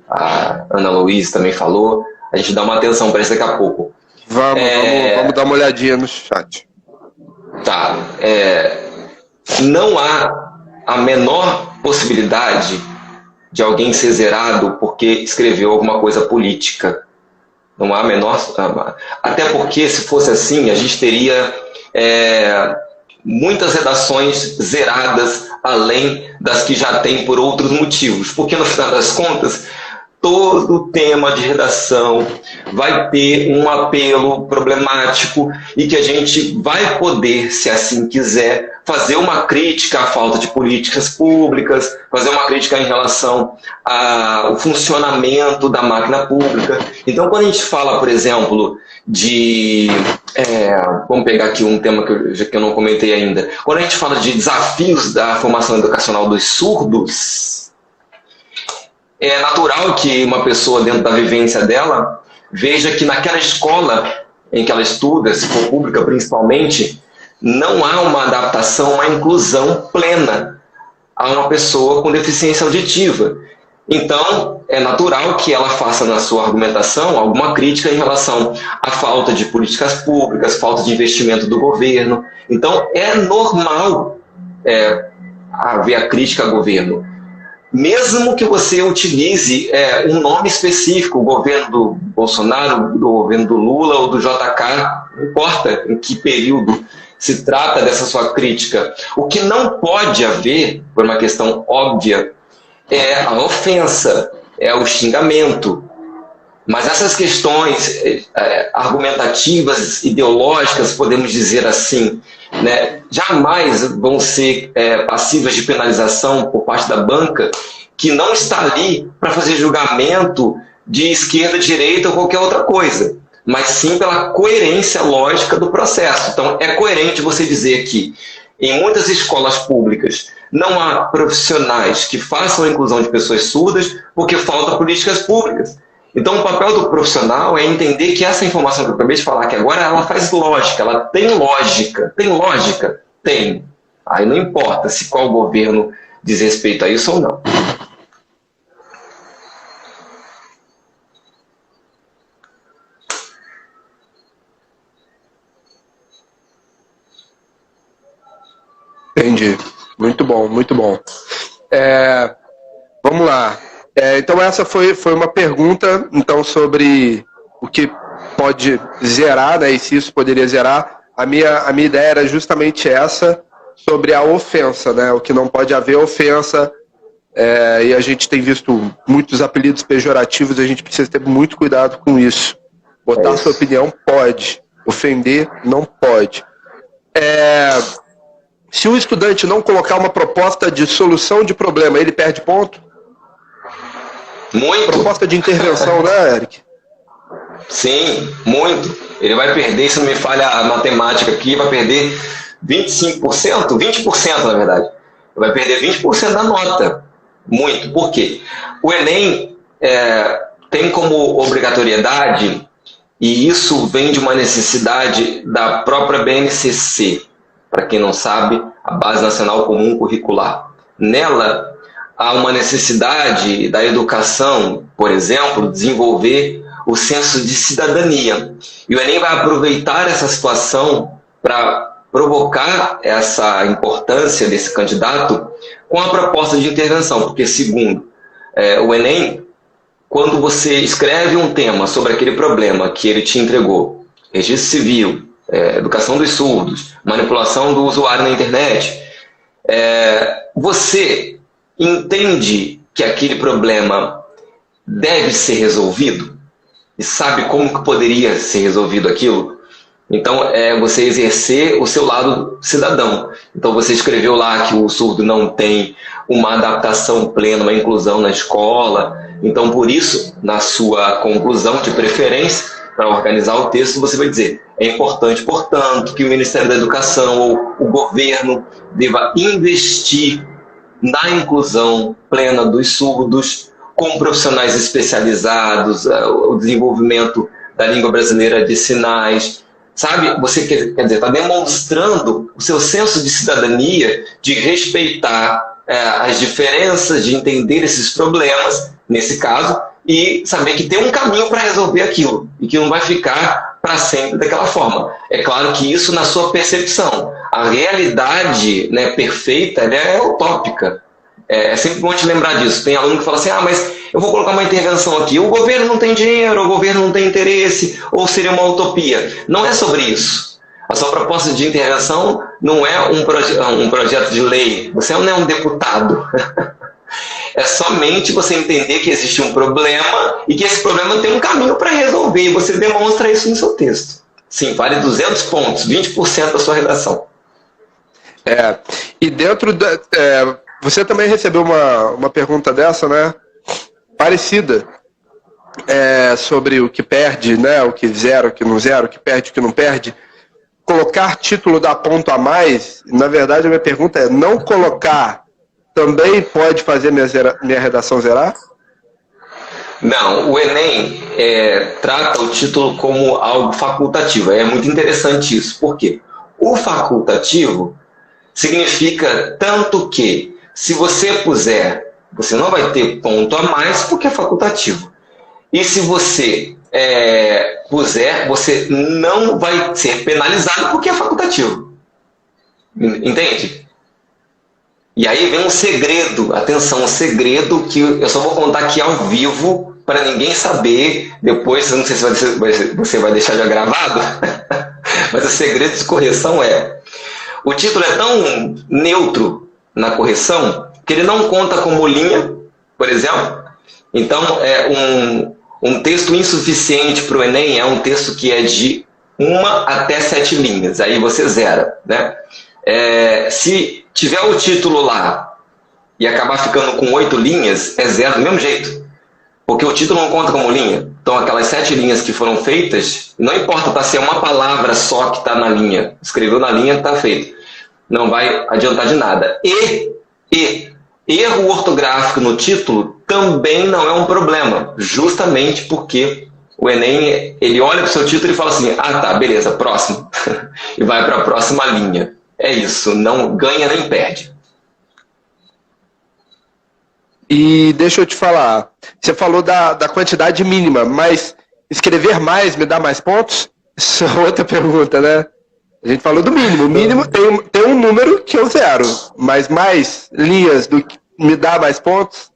a Ana Luiz também falou, a gente dá uma atenção para isso daqui a pouco. Vamos dar uma olhadinha no chat. Tá. Não há a menor possibilidade de alguém ser zerado porque escreveu alguma coisa política. Não há a menor... Até porque, se fosse assim, a gente teria muitas redações zeradas além das que já tem por outros motivos. Porque, no final das contas, todo tema de redação vai ter um apelo problemático e que a gente vai poder, se assim quiser, fazer uma crítica à falta de políticas públicas, fazer uma crítica em relação ao funcionamento da máquina pública. Então, quando a gente fala, por exemplo, vamos pegar aqui um tema que eu não comentei ainda. Quando a gente fala de desafios da formação educacional dos surdos, é natural que uma pessoa, dentro da vivência dela, veja que naquela escola em que ela estuda, se for pública principalmente, não há uma adaptação, uma inclusão plena a uma pessoa com deficiência auditiva. Então, é natural que ela faça na sua argumentação alguma crítica em relação à falta de políticas públicas, falta de investimento do governo. Então, é normal haver a crítica ao governo. Mesmo que você utilize um nome específico, o governo do Bolsonaro, o governo do Lula ou do JK, não importa em que período se trata dessa sua crítica. O que não pode haver, por uma questão óbvia, é a ofensa, é o xingamento. Mas essas questões argumentativas, ideológicas, podemos dizer assim, né, jamais vão ser passíveis de penalização por parte da banca, que não está ali para fazer julgamento de esquerda, direita ou qualquer outra coisa, mas sim pela coerência lógica do processo. Então, é coerente você dizer que em muitas escolas públicas não há profissionais que façam a inclusão de pessoas surdas porque faltam políticas públicas. Então, o papel do profissional é entender que essa informação que eu acabei de falar aqui agora, ela faz lógica, ela tem lógica. Tem lógica? Tem. Aí não importa se qual governo diz respeito a isso ou não. Entendi. Muito bom, muito bom. Vamos lá. Então essa foi uma pergunta então, sobre o que pode zerar, né, e se isso poderia zerar. A minha ideia era justamente essa, sobre a ofensa, né, o que não pode haver ofensa, e a gente tem visto muitos apelidos pejorativos, a gente precisa ter muito cuidado com isso. Botar sua opinião pode. Ofender não pode. Se o estudante não colocar uma proposta de solução de problema, ele perde ponto? Muito. Proposta de intervenção, né, Eric? Sim, muito. Ele vai perder, se não me falha a matemática aqui, vai perder 25%, 20% na verdade. Vai perder 20% da nota. Muito. Por quê? O Enem tem como obrigatoriedade, e isso vem de uma necessidade da própria BNCC, para quem não sabe, a Base Nacional Comum Curricular. Nela, há uma necessidade da educação, por exemplo, desenvolver o senso de cidadania. E o Enem vai aproveitar essa situação para provocar essa importância desse candidato com a proposta de intervenção, porque, segundo o Enem, quando você escreve um tema sobre aquele problema que ele te entregou, registro civil, educação dos surdos, manipulação do usuário na internet, você entende que aquele problema deve ser resolvido e sabe como que poderia ser resolvido aquilo? Então, você exercer o seu lado cidadão. Então, você escreveu lá que o surdo não tem uma adaptação plena, uma inclusão na escola. Então, por isso, na sua conclusão de preferência, para organizar o texto, você vai dizer: é importante, portanto, que o Ministério da Educação ou o governo deva investir na inclusão plena dos surdos, com profissionais especializados, o desenvolvimento da língua brasileira de sinais. Sabe, você quer dizer, está demonstrando o seu senso de cidadania, de respeitar as diferenças, de entender esses problemas, nesse caso, e saber que tem um caminho para resolver aquilo, e que não vai ficar para sempre daquela forma. É claro que isso na sua percepção. A realidade, né, perfeita, ela é utópica. É sempre bom te lembrar disso. Tem aluno que fala assim: mas eu vou colocar uma intervenção aqui. O governo não tem dinheiro, o governo não tem interesse, ou seria uma utopia. Não é sobre isso. A sua proposta de intervenção não é um projeto de lei. Você não é um deputado. É somente você entender que existe um problema e que esse problema tem um caminho para resolver. E você demonstra isso no seu texto. Sim, vale 200 pontos, 20% da sua redação. E dentro da... você também recebeu uma pergunta dessa, né? Parecida. Sobre o que perde, né? O que zera, o que não zera, o que perde, o que não perde. Colocar título dá ponto a mais. Na verdade, a minha pergunta é: não colocar também pode fazer minha redação zerar? Não, o Enem trata o título como algo facultativo. É muito interessante isso. Por quê? O facultativo significa tanto que, se você puser, você não vai ter ponto a mais porque é facultativo. E se você puser, você não vai ser penalizado porque é facultativo. Entende? E aí vem um segredo, atenção, um segredo que eu só vou contar aqui ao vivo para ninguém saber. Depois, eu não sei se você vai deixar já gravado, mas o segredo de correção o título é tão neutro na correção que ele não conta como linha, por exemplo. Então, um texto insuficiente para o Enem é um texto que é de 1 até 7 linhas, aí você zera, né? Se tiver o título lá e acabar ficando com 8 linhas, é zero do mesmo jeito, porque o título não conta como linha. Então, aquelas 7 linhas que foram feitas, não importa se é uma palavra só que está na linha, escreveu na linha, está feito, não vai adiantar de nada. E erro ortográfico no título também não é um problema, justamente porque o Enem, ele olha para o seu título e fala assim: tá, beleza, próximo, e vai para a próxima linha. É isso, não ganha nem perde. E deixa eu te falar, você falou da quantidade mínima, mas escrever mais me dá mais pontos? Isso é outra pergunta, né? A gente falou do mínimo. O mínimo tem um número que eu zero, mas mais linhas do que me dá mais pontos?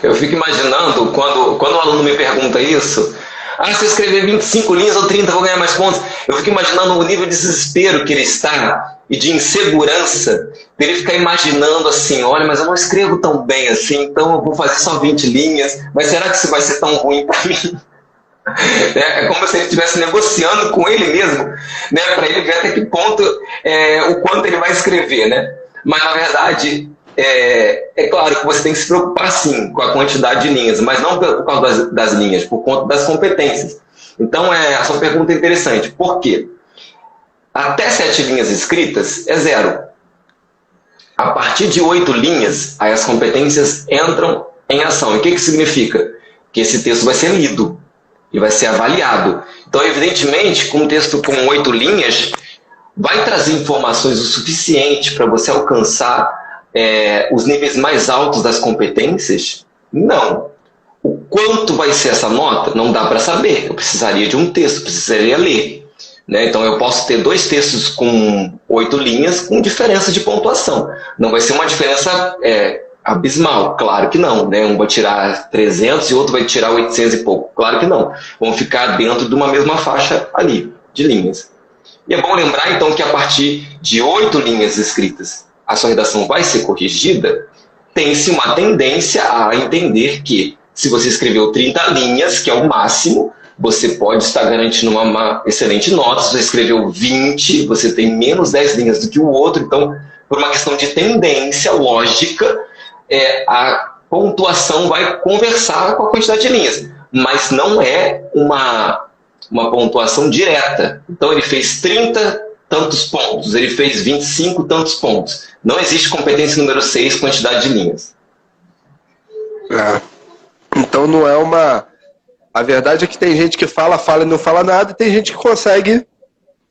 Eu fico imaginando, quando o aluno me pergunta isso: se eu escrever 25 linhas ou 30 eu vou ganhar mais pontos. Eu fico imaginando o nível de desespero que ele está e de insegurança, dele ficar imaginando assim: olha, mas eu não escrevo tão bem assim, então eu vou fazer só 20 linhas, mas será que isso vai ser tão ruim para mim? É como se ele estivesse negociando com ele mesmo, né, para ele ver até que ponto, o quanto ele vai escrever, né? Mas, na verdade, é claro que você tem que se preocupar, sim, com a quantidade de linhas, mas não por causa das linhas, por conta das competências. Então, a sua pergunta é interessante. Por quê? Até 7 linhas escritas é 0. A partir de 8 linhas, aí as competências entram em ação. E o que significa? Que esse texto vai ser lido e vai ser avaliado. Então, evidentemente, com um texto com 8 linhas, vai trazer informações o suficiente para você alcançar os níveis mais altos das competências? Não. O quanto vai ser essa nota? Não dá para saber. Eu precisaria de um texto, precisaria ler. Né? Então, eu posso ter 2 textos com 8 linhas com diferença de pontuação. Não vai ser uma diferença abismal, claro que não. Né? Um vai tirar 300 e outro vai tirar 800 e pouco. Claro que não. Vão ficar dentro de uma mesma faixa ali, de linhas. E é bom lembrar, então, que a partir de 8 linhas escritas, a sua redação vai ser corrigida. Tem-se uma tendência a entender que, se você escreveu 30 linhas, que é o máximo, você pode estar garantindo uma excelente nota. Se você escreveu 20, você tem menos 10 linhas do que o outro. Então, por uma questão de tendência lógica, a pontuação vai conversar com a quantidade de linhas. Mas não é uma pontuação direta. Então, ele fez 30 tantos pontos, ele fez 25 tantos pontos. Não existe competência número 6, quantidade de linhas. Então, não é uma... A verdade é que tem gente que fala e não fala nada, e tem gente que consegue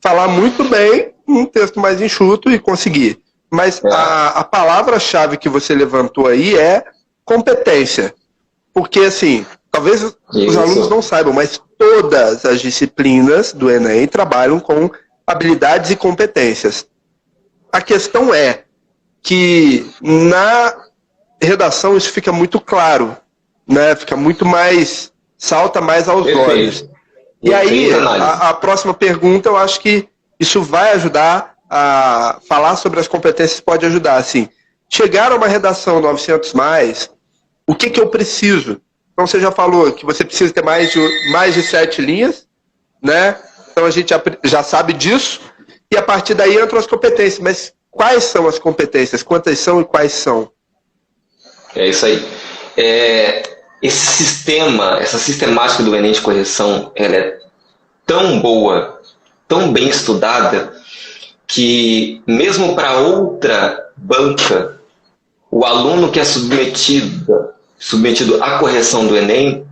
falar muito bem um texto mais enxuto e conseguir. Mas a palavra-chave que você levantou aí é competência. Porque, assim, talvez os alunos não saibam, mas todas as disciplinas do Enem trabalham com habilidades e competências. A questão é que na redação isso fica muito claro, né? Fica muito mais... salta mais aos olhos. E aí, a próxima pergunta, eu acho que isso vai ajudar a falar sobre as competências, pode ajudar, assim. Chegar a uma redação 900+, o que eu preciso? Então, você já falou que você precisa ter mais de 7 linhas, né? Então, a gente já sabe disso, e a partir daí entram as competências. Mas quais são as competências? Quantas são e quais são? É isso aí. Esse sistema, essa sistemática do Enem de correção, ela é tão boa, tão bem estudada, que mesmo para outra banca, o aluno que é submetido à correção do Enem,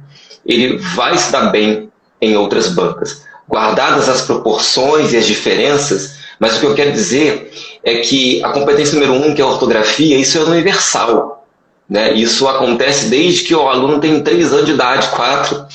ele vai se dar bem em outras bancas. Guardadas as proporções e as diferenças, mas o que eu quero dizer é que a competência número 1, que é a ortografia, isso é universal. Né? Isso acontece desde que o aluno tem 3 anos de idade, 4,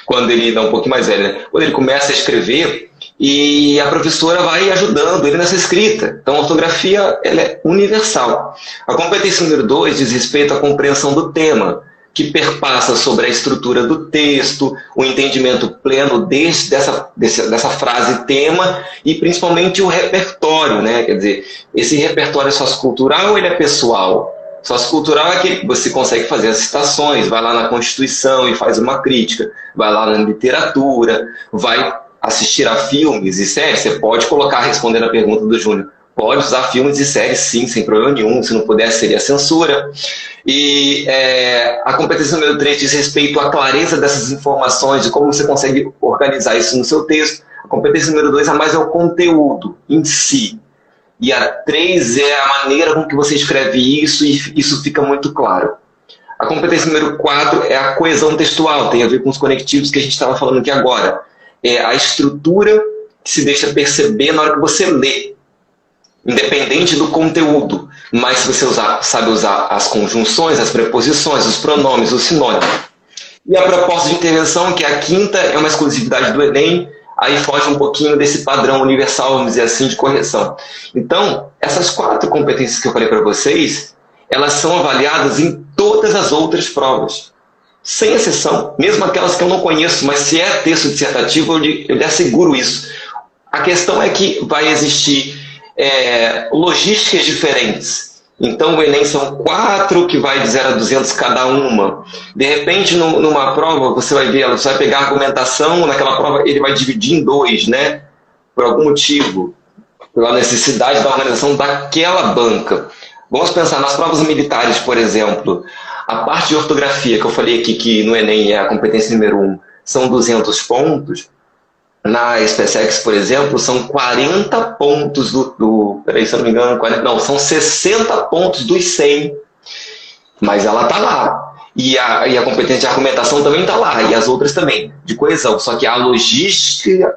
quando ele é um pouquinho mais velho, né? Quando ele começa a escrever e a professora vai ajudando ele nessa escrita. Então, a ortografia ela é universal. A competência número 2 diz respeito à compreensão do tema, que perpassa sobre a estrutura do texto, o entendimento pleno dessa frase tema e principalmente o repertório. Né? Quer dizer, esse repertório sociocultural ele é pessoal. Sociocultural é aquele que você consegue fazer as citações, vai lá na Constituição e faz uma crítica, vai lá na literatura, vai assistir a filmes e séries. Você pode colocar, respondendo a pergunta do Júnior, pode usar filmes e séries sim, sem problema nenhum, se não pudesse seria censura. E a competência número 3 diz respeito à clareza dessas informações, de como você consegue organizar isso no seu texto. A competência número 2 a mais é o conteúdo em si. E a 3 é a maneira com que você escreve isso, e isso fica muito claro. A competência número 4 é a coesão textual, tem a ver com os conectivos que a gente estava falando aqui agora. É a estrutura que se deixa perceber na hora que você lê, independente do conteúdo. Mas se você sabe usar as conjunções, as preposições, os pronomes, os sinônimos. E a proposta de intervenção, que é a 5ª, é uma exclusividade do Enem, aí foge um pouquinho desse padrão universal, vamos dizer assim, de correção. Então, essas 4 competências que eu falei para vocês, elas são avaliadas em todas as outras provas, sem exceção, mesmo aquelas que eu não conheço, mas se é texto dissertativo, eu lhe asseguro isso. A questão é que vai existir logísticas diferentes. Então o Enem são 4 que vai de 0 a 200 cada uma. De repente, numa prova, você vai ver, você vai pegar a argumentação, naquela prova ele vai dividir em 2, né? Por algum motivo, pela necessidade da organização daquela banca. Vamos pensar nas provas militares, por exemplo. A parte de ortografia, que eu falei aqui, que no Enem é a competência número 1, são 200 pontos. Na SpaceX, por exemplo, são 40 pontos peraí, se eu não me engano, 40, não, são 60 pontos dos 100. Mas ela está lá. E a competência de argumentação também está lá, e as outras também, de coesão. Só que a logística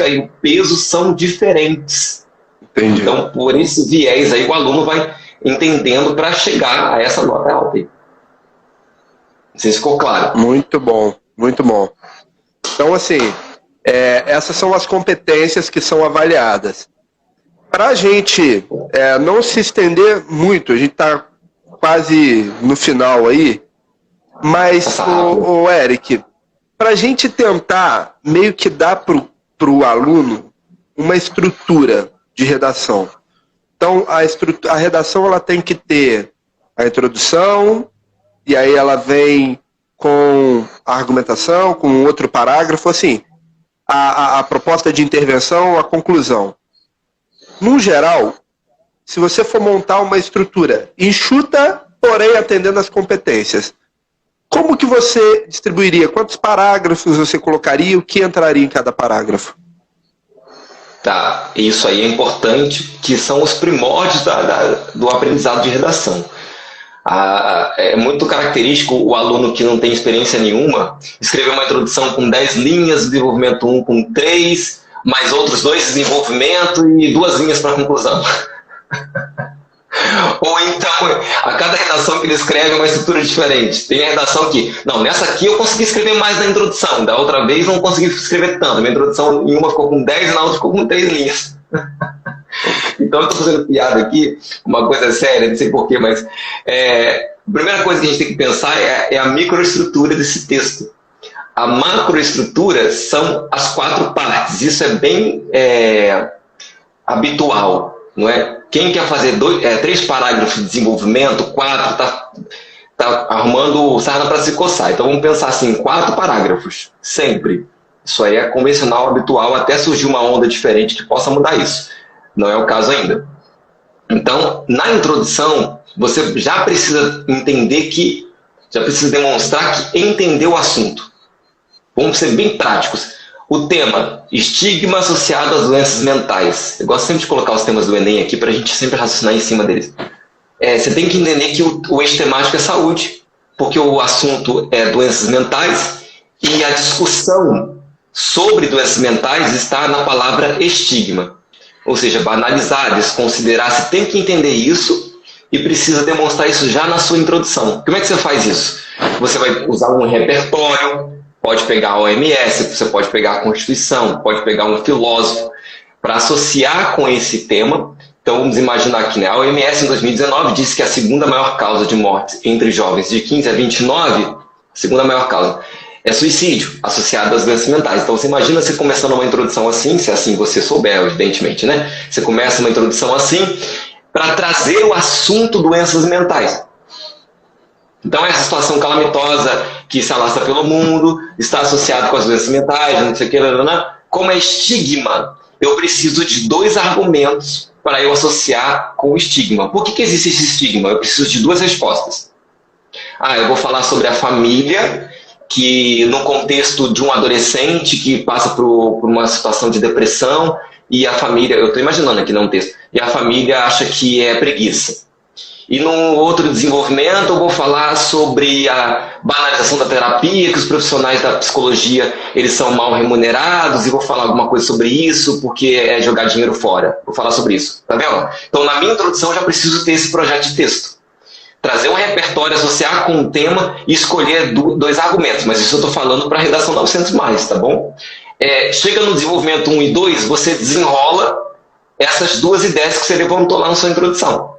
e o peso são diferentes. Entendi. Então, por esse viés aí, o aluno vai entendendo para chegar a essa nota alta. Não sei se ficou claro. Muito bom, muito bom. Então, assim, essas são as competências que são avaliadas. Para a gente não se estender muito, a gente está quase no final aí, mas, o Eric, para a gente tentar meio que dar para o aluno uma estrutura de redação. Então, a redação ela tem que ter a introdução, e aí ela vem com a argumentação, com outro parágrafo, assim, a proposta de intervenção, a conclusão. No geral, se você for montar uma estrutura enxuta, porém atendendo às competências, como que você distribuiria? Quantos parágrafos você colocaria? O que entraria em cada parágrafo? Tá, isso aí é importante, que são os primórdios do aprendizado de redação. É muito característico o aluno que não tem experiência nenhuma escrever uma introdução com 10 linhas, desenvolvimento 1 com 3, mais outros 2 desenvolvimento e 2 linhas para conclusão. Ou então, a cada redação que ele escreve é uma estrutura diferente. Tem a redação que, não, nessa aqui eu consegui escrever mais na introdução, da outra vez não consegui escrever tanto. Minha introdução em uma ficou com 10 e na outra ficou com 3 linhas. Então eu estou fazendo piada aqui, uma coisa séria, não sei porquê, mas a primeira coisa que a gente tem que pensar é a microestrutura desse texto. A macroestrutura são as 4 partes, isso é bem habitual, não é? Quem quer fazer 3 parágrafos de desenvolvimento, 4, está arrumando sarna para se coçar. Então vamos pensar assim, 4 parágrafos, sempre. Isso aí é convencional, habitual, até surgir uma onda diferente que possa mudar isso. Não é o caso ainda. Então, na introdução, você já precisa entender já precisa demonstrar que entendeu o assunto. Vamos ser bem práticos. O tema, estigma associado às doenças mentais. Eu gosto sempre de colocar os temas do Enem aqui para a gente sempre raciocinar em cima deles. Você tem que entender que o eixo temático é saúde, porque o assunto é doenças mentais e a discussão sobre doenças mentais está na palavra estigma. Ou seja, banalizar, desconsiderar, você tem que entender isso e precisa demonstrar isso já na sua introdução. Como é que você faz isso? Você vai usar um repertório, pode pegar a OMS, você pode pegar a Constituição, pode pegar um filósofo para associar com esse tema. Então vamos imaginar aqui, né? A OMS em 2019 disse que a segunda maior causa de morte entre jovens de 15 a 29, a segunda maior causa, é suicídio, associado às doenças mentais. Então você imagina você começando uma introdução assim, se assim você souber, evidentemente, né? Você começa uma introdução assim, para trazer o assunto doenças mentais. Então essa situação calamitosa que se alastra pelo mundo, está associada com as doenças mentais, não sei o que, como é estigma, eu preciso de 2 argumentos para eu associar com o estigma. Por que existe esse estigma? Eu preciso de 2 respostas. Eu vou falar sobre a família, que no contexto de um adolescente que passa por uma situação de depressão e a família, eu estou imaginando aqui não texto, e a família acha que é preguiça. E no outro desenvolvimento eu vou falar sobre a banalização da terapia, que os profissionais da psicologia eles são mal remunerados, e vou falar alguma coisa sobre isso, porque é jogar dinheiro fora. Vou falar sobre isso, tá vendo? Então na minha introdução eu já preciso ter esse projeto de texto. Trazer um repertório, associar com um tema e escolher 2 argumentos. Mas isso eu estou falando para a redação 900+, tá bom? Chega no desenvolvimento 1 e 2, você desenrola essas 2 ideias que você levantou lá na sua introdução.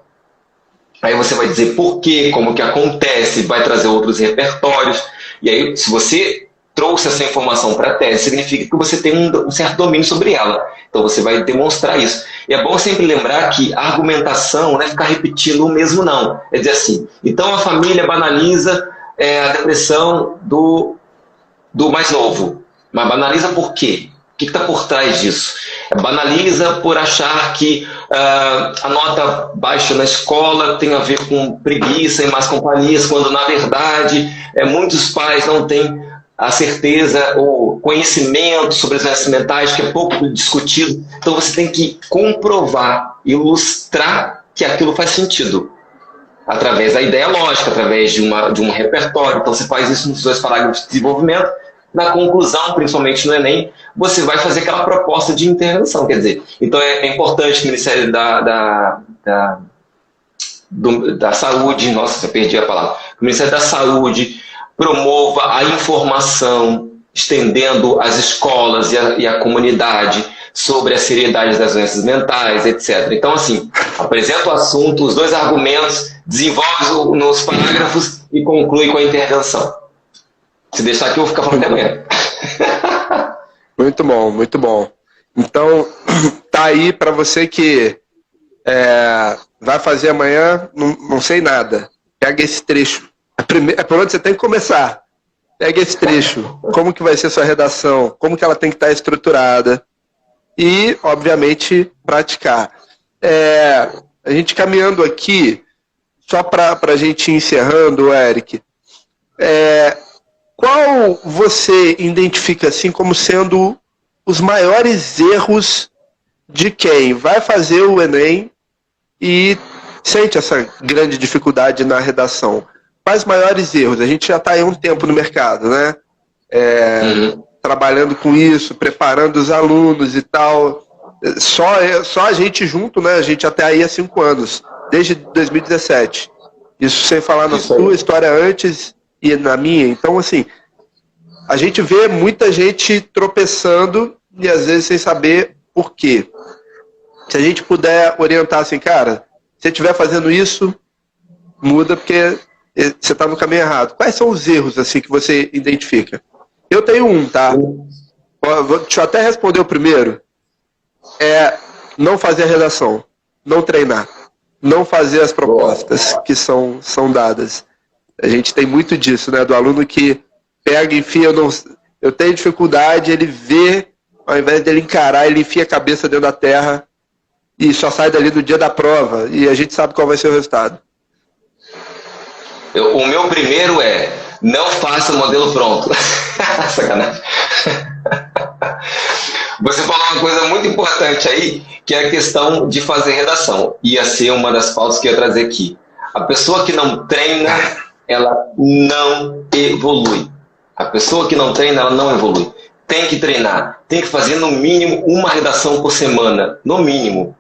Aí você vai dizer por quê, como que acontece, vai trazer outros repertórios. E aí, se você trouxe essa informação para a tese, significa que você tem um certo domínio sobre ela. Então você vai demonstrar isso. E é bom sempre lembrar que a argumentação não é ficar repetindo o mesmo, não. É dizer assim, então a família banaliza a depressão do mais novo. Mas banaliza por quê? O que está por trás disso? Banaliza por achar que a nota baixa na escola tem a ver com preguiça e más companhias, quando na verdade muitos pais não têm a certeza ou conhecimento sobre as doenças mentais, que é pouco discutido. Então você tem que comprovar, ilustrar que aquilo faz sentido, através da ideia lógica, através de um repertório. Então você faz isso nos 2 parágrafos de desenvolvimento. Na conclusão, principalmente no Enem, você vai fazer aquela proposta de intervenção. Quer dizer, então é importante que o Ministério da Saúde, nossa, eu perdi a palavra, o Ministério da Saúde promova a informação, estendendo às escolas e a comunidade sobre a seriedade das doenças mentais, etc. Então, assim, apresenta o assunto, os 2 argumentos, desenvolve nos parágrafos e conclui com a intervenção. Se deixar aqui, eu vou ficar falando até amanhã. Muito bom, muito bom. Então, tá aí para você que vai fazer amanhã, não sei nada. Pega esse trecho. É por onde você tem que começar. Pega esse trecho. Como que vai ser sua redação? Como que ela tem que estar estruturada? E, obviamente, praticar. A gente caminhando aqui, só para a gente ir encerrando, Eric, qual você identifica assim como sendo os maiores erros de quem vai fazer o Enem e sente essa grande dificuldade na redação? Quais maiores erros? A gente já está aí há um tempo no mercado, né? Trabalhando com isso, preparando os alunos e tal. Só a gente junto, né? A gente já está aí há 5 anos, desde 2017. Isso sem falar na sua história antes e na minha. Então, assim, a gente vê muita gente tropeçando e às vezes sem saber por quê. Se a gente puder orientar assim, cara, se você estiver fazendo isso, muda porque você está no caminho errado. Quais são os erros assim que você identifica? Eu tenho um, tá? Deixa eu até responder o primeiro. Não fazer a redação, não treinar, não fazer as propostas que são dadas. A gente tem muito disso, né? Do aluno que pega, enfia, eu tenho dificuldade, ele vê, ao invés dele encarar, ele enfia a cabeça dentro da terra e só sai dali no dia da prova. E a gente sabe qual vai ser o resultado. O meu primeiro não faça o modelo pronto. Sacanagem. Você falou uma coisa muito importante aí, que é a questão de fazer redação. Ia ser uma das pautas que eu ia trazer aqui. A pessoa que não treina, ela não evolui. A pessoa que não treina, ela não evolui. Tem que treinar. Tem que fazer no mínimo uma redação por semana. No mínimo.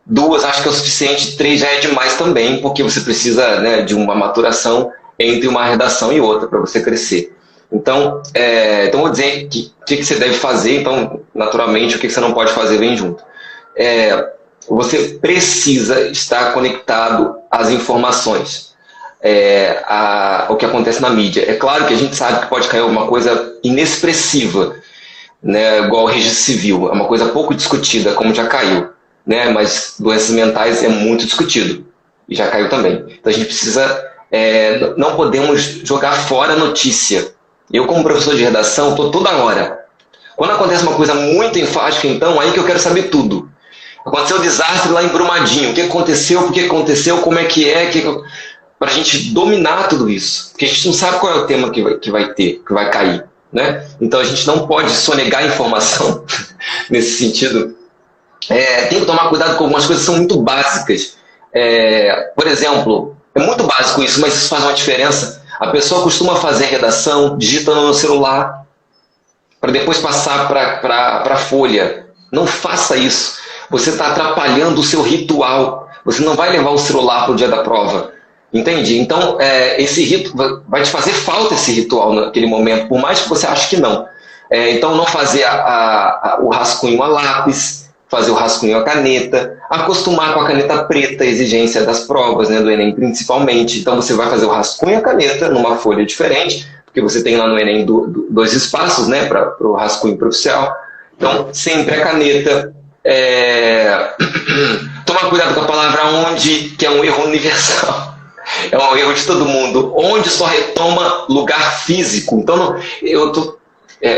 2 acho que é o suficiente, 3 já é demais também, porque você precisa, né, de uma maturação entre uma redação e outra para você crescer. Então vou dizer o que você deve fazer, então, naturalmente, o que você não pode fazer vem junto. Você precisa estar conectado às informações, ao que acontece na mídia. É claro que a gente sabe que pode cair alguma coisa inexpressiva, né, igual o registro civil, é uma coisa pouco discutida, como já caiu. Né, mas doenças mentais é muito discutido e já caiu também. Então a gente precisa, não podemos jogar fora a notícia. Eu, como professor de redação, estou toda hora. Quando acontece uma coisa muito enfática, então, aí que eu quero saber tudo. Aconteceu um desastre lá em Brumadinho, o que aconteceu, por que aconteceu, como é que para a gente dominar tudo isso, porque a gente não sabe qual é o tema que vai cair, né? Então a gente não pode sonegar informação nesse sentido. Tem que tomar cuidado com algumas coisas que são muito básicas. Por exemplo, é muito básico isso, mas isso faz uma diferença. A pessoa costuma fazer redação digitando no celular para depois passar para a folha. Não faça isso. Você está atrapalhando o seu ritual. Você não vai levar o celular para o dia da prova. Entende? Então, esse rito vai te fazer falta, esse ritual naquele momento, por mais que você ache que não. Então, não fazer o rascunho a lápis, fazer o rascunho a caneta, acostumar com a caneta preta, a exigência das provas, né, do Enem principalmente. Então você vai fazer o rascunho a caneta numa folha diferente, porque você tem lá no Enem dois espaços, né, para o rascunho oficial. Então, sempre a caneta. Tomar cuidado com a palavra onde, que é um erro universal. É um erro de todo mundo. Onde só retoma lugar físico. Então,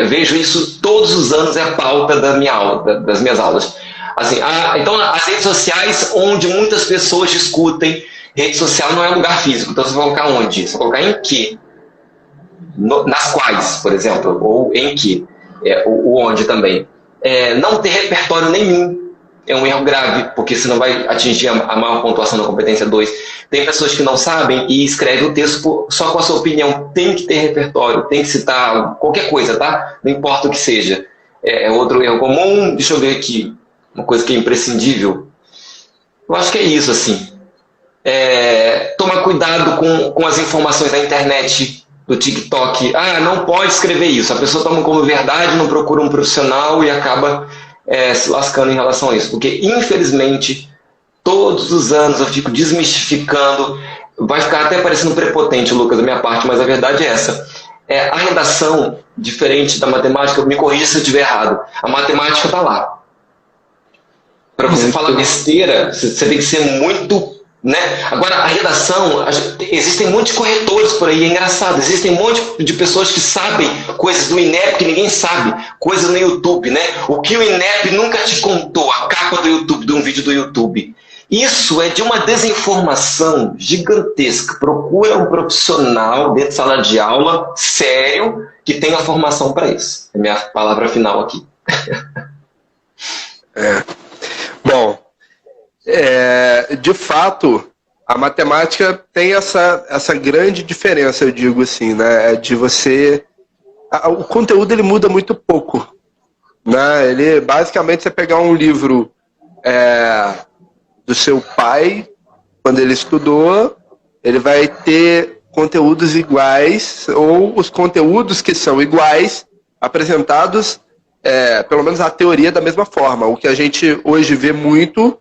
vejo isso todos os anos, é a pauta da minha aula, das minhas aulas. Assim, então, as redes sociais, onde muitas pessoas discutem, rede social não é lugar físico. Então, você vai colocar onde? Você vai colocar em que? Nas quais, por exemplo, ou em que? O onde também. Não ter repertório nenhum é um erro grave, porque você não vai atingir a maior pontuação da competência 2. Tem pessoas que não sabem e escrevem o texto só com a sua opinião. Tem que ter repertório, tem que citar qualquer coisa, tá? Não importa o que seja. Outro erro comum. Deixa eu ver aqui, uma coisa que é imprescindível. Eu acho que é isso, assim. Tomar cuidado com as informações da internet, do TikTok. Não pode escrever isso. A pessoa toma como verdade, não procura um profissional e acaba se lascando em relação a isso. Porque, infelizmente, todos os anos eu fico desmistificando. Vai ficar até parecendo prepotente, Lucas, da minha parte, mas a verdade é essa. A redação, diferente da matemática, me corrija se eu estiver errado. A matemática está lá. Para você falar besteira, você tem que ser muito... Né? Agora, a redação, existem muitos corretores por aí, é engraçado, existem um monte de pessoas que sabem coisas do INEP que ninguém sabe, coisas no YouTube, né? O que o INEP nunca te contou, a capa do YouTube, de um vídeo do YouTube. Isso é de uma desinformação gigantesca. Procura um profissional dentro de sala de aula, sério, que tenha formação para isso. É a minha palavra final aqui. Bom, de fato, a matemática tem essa grande diferença, eu digo assim, né? De você... O conteúdo ele muda muito pouco. Né? Ele, basicamente, você pegar um livro do seu pai, quando ele estudou, ele vai ter conteúdos iguais, ou os conteúdos que são iguais, apresentados, pelo menos a teoria da mesma forma. O que a gente hoje vê muito...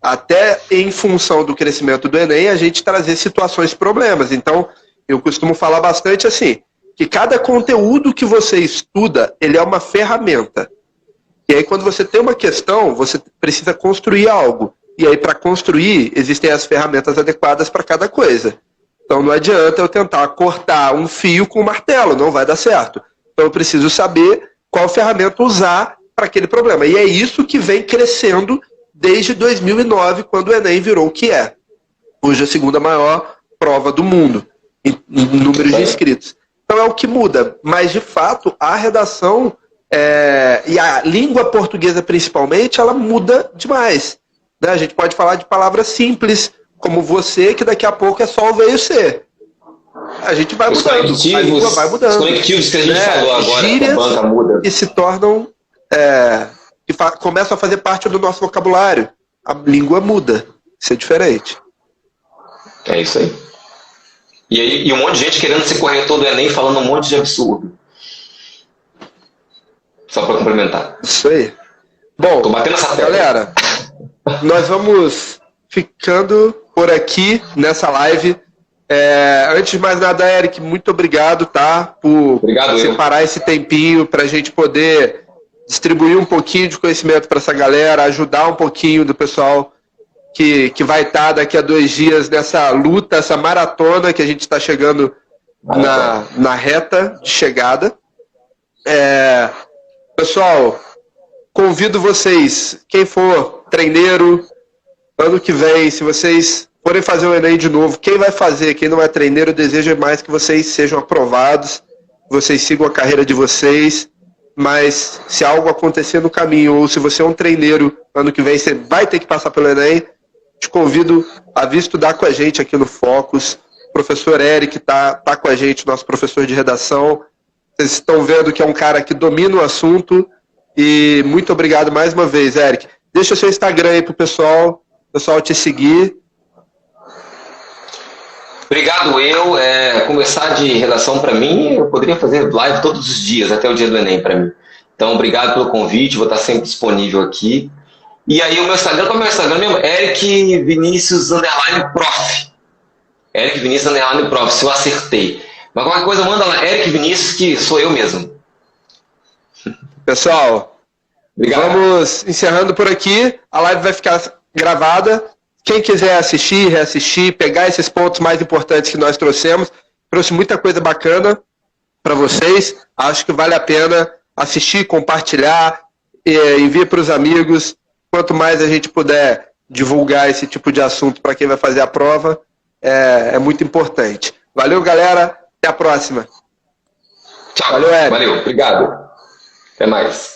Até em função do crescimento do Enem, a gente trazer situações problemas. Então, eu costumo falar bastante assim, que cada conteúdo que você estuda, ele é uma ferramenta. E aí, quando você tem uma questão, você precisa construir algo. E aí, para construir, existem as ferramentas adequadas para cada coisa. Então, não adianta eu tentar cortar um fio com um martelo, não vai dar certo. Então, eu preciso saber qual ferramenta usar para aquele problema. E é isso que vem crescendo desde 2009, quando o Enem virou o que é. Hoje a segunda maior prova do mundo, em números de inscritos. Então é o que muda. Mas, de fato, a redação e a língua portuguesa, principalmente, ela muda demais. Né? A gente pode falar de palavras simples, como você, que daqui a pouco é só o veio ser. A gente vai mudando. A língua vai mudando. Os conectivos que a gente falou agora, gírias a banca muda. Que se tornam... que começam a fazer parte do nosso vocabulário. A língua muda. Isso é diferente. É isso aí. E um monte de gente querendo ser corretor do Enem, falando um monte de absurdo. Só para complementar. Isso aí. Bom, tô batendo essa tela. Galera, nós vamos ficando por aqui nessa live. Antes de mais nada, Eric, muito obrigado, tá? Por separar esse tempinho para a gente poder distribuir um pouquinho de conhecimento para essa galera, ajudar um pouquinho do pessoal que vai estar daqui a 2 dias nessa luta, essa maratona que a gente está chegando na reta de chegada. Pessoal, convido vocês, quem for treineiro, ano que vem, se vocês forem fazer o Enem de novo, quem vai fazer, quem não é treineiro, eu desejo mais que vocês sejam aprovados, que vocês sigam a carreira de vocês. Mas se algo acontecer no caminho, ou se você é um treineiro, ano que vem você vai ter que passar pelo Enem, te convido a vir estudar com a gente aqui no Focus. O professor Eric tá com a gente, nosso professor de redação. Vocês estão vendo que é um cara que domina o assunto. E muito obrigado mais uma vez, Eric. Deixa o seu Instagram aí pro pessoal te seguir. Obrigado, conversar de redação para mim, eu poderia fazer live todos os dias, até o dia do Enem para mim. Então, obrigado pelo convite, vou estar sempre disponível aqui. E aí, o meu Instagram, qual é o meu Instagram mesmo? Eric Vinícius _prof. Eric Vinícius _prof, se eu acertei. Mas qualquer coisa, manda lá, Eric Vinícius, que sou eu mesmo. Pessoal, Obrigado. Vamos encerrando por aqui. A live vai ficar gravada. Quem quiser assistir, reassistir, pegar esses pontos mais importantes que nós trouxemos, trouxe muita coisa bacana para vocês. Acho que vale a pena assistir, compartilhar, enviar para os amigos. Quanto mais a gente puder divulgar esse tipo de assunto para quem vai fazer a prova, é muito importante. Valeu, galera. Até a próxima. Tchau. Valeu, Eric. Valeu. Obrigado. Até mais.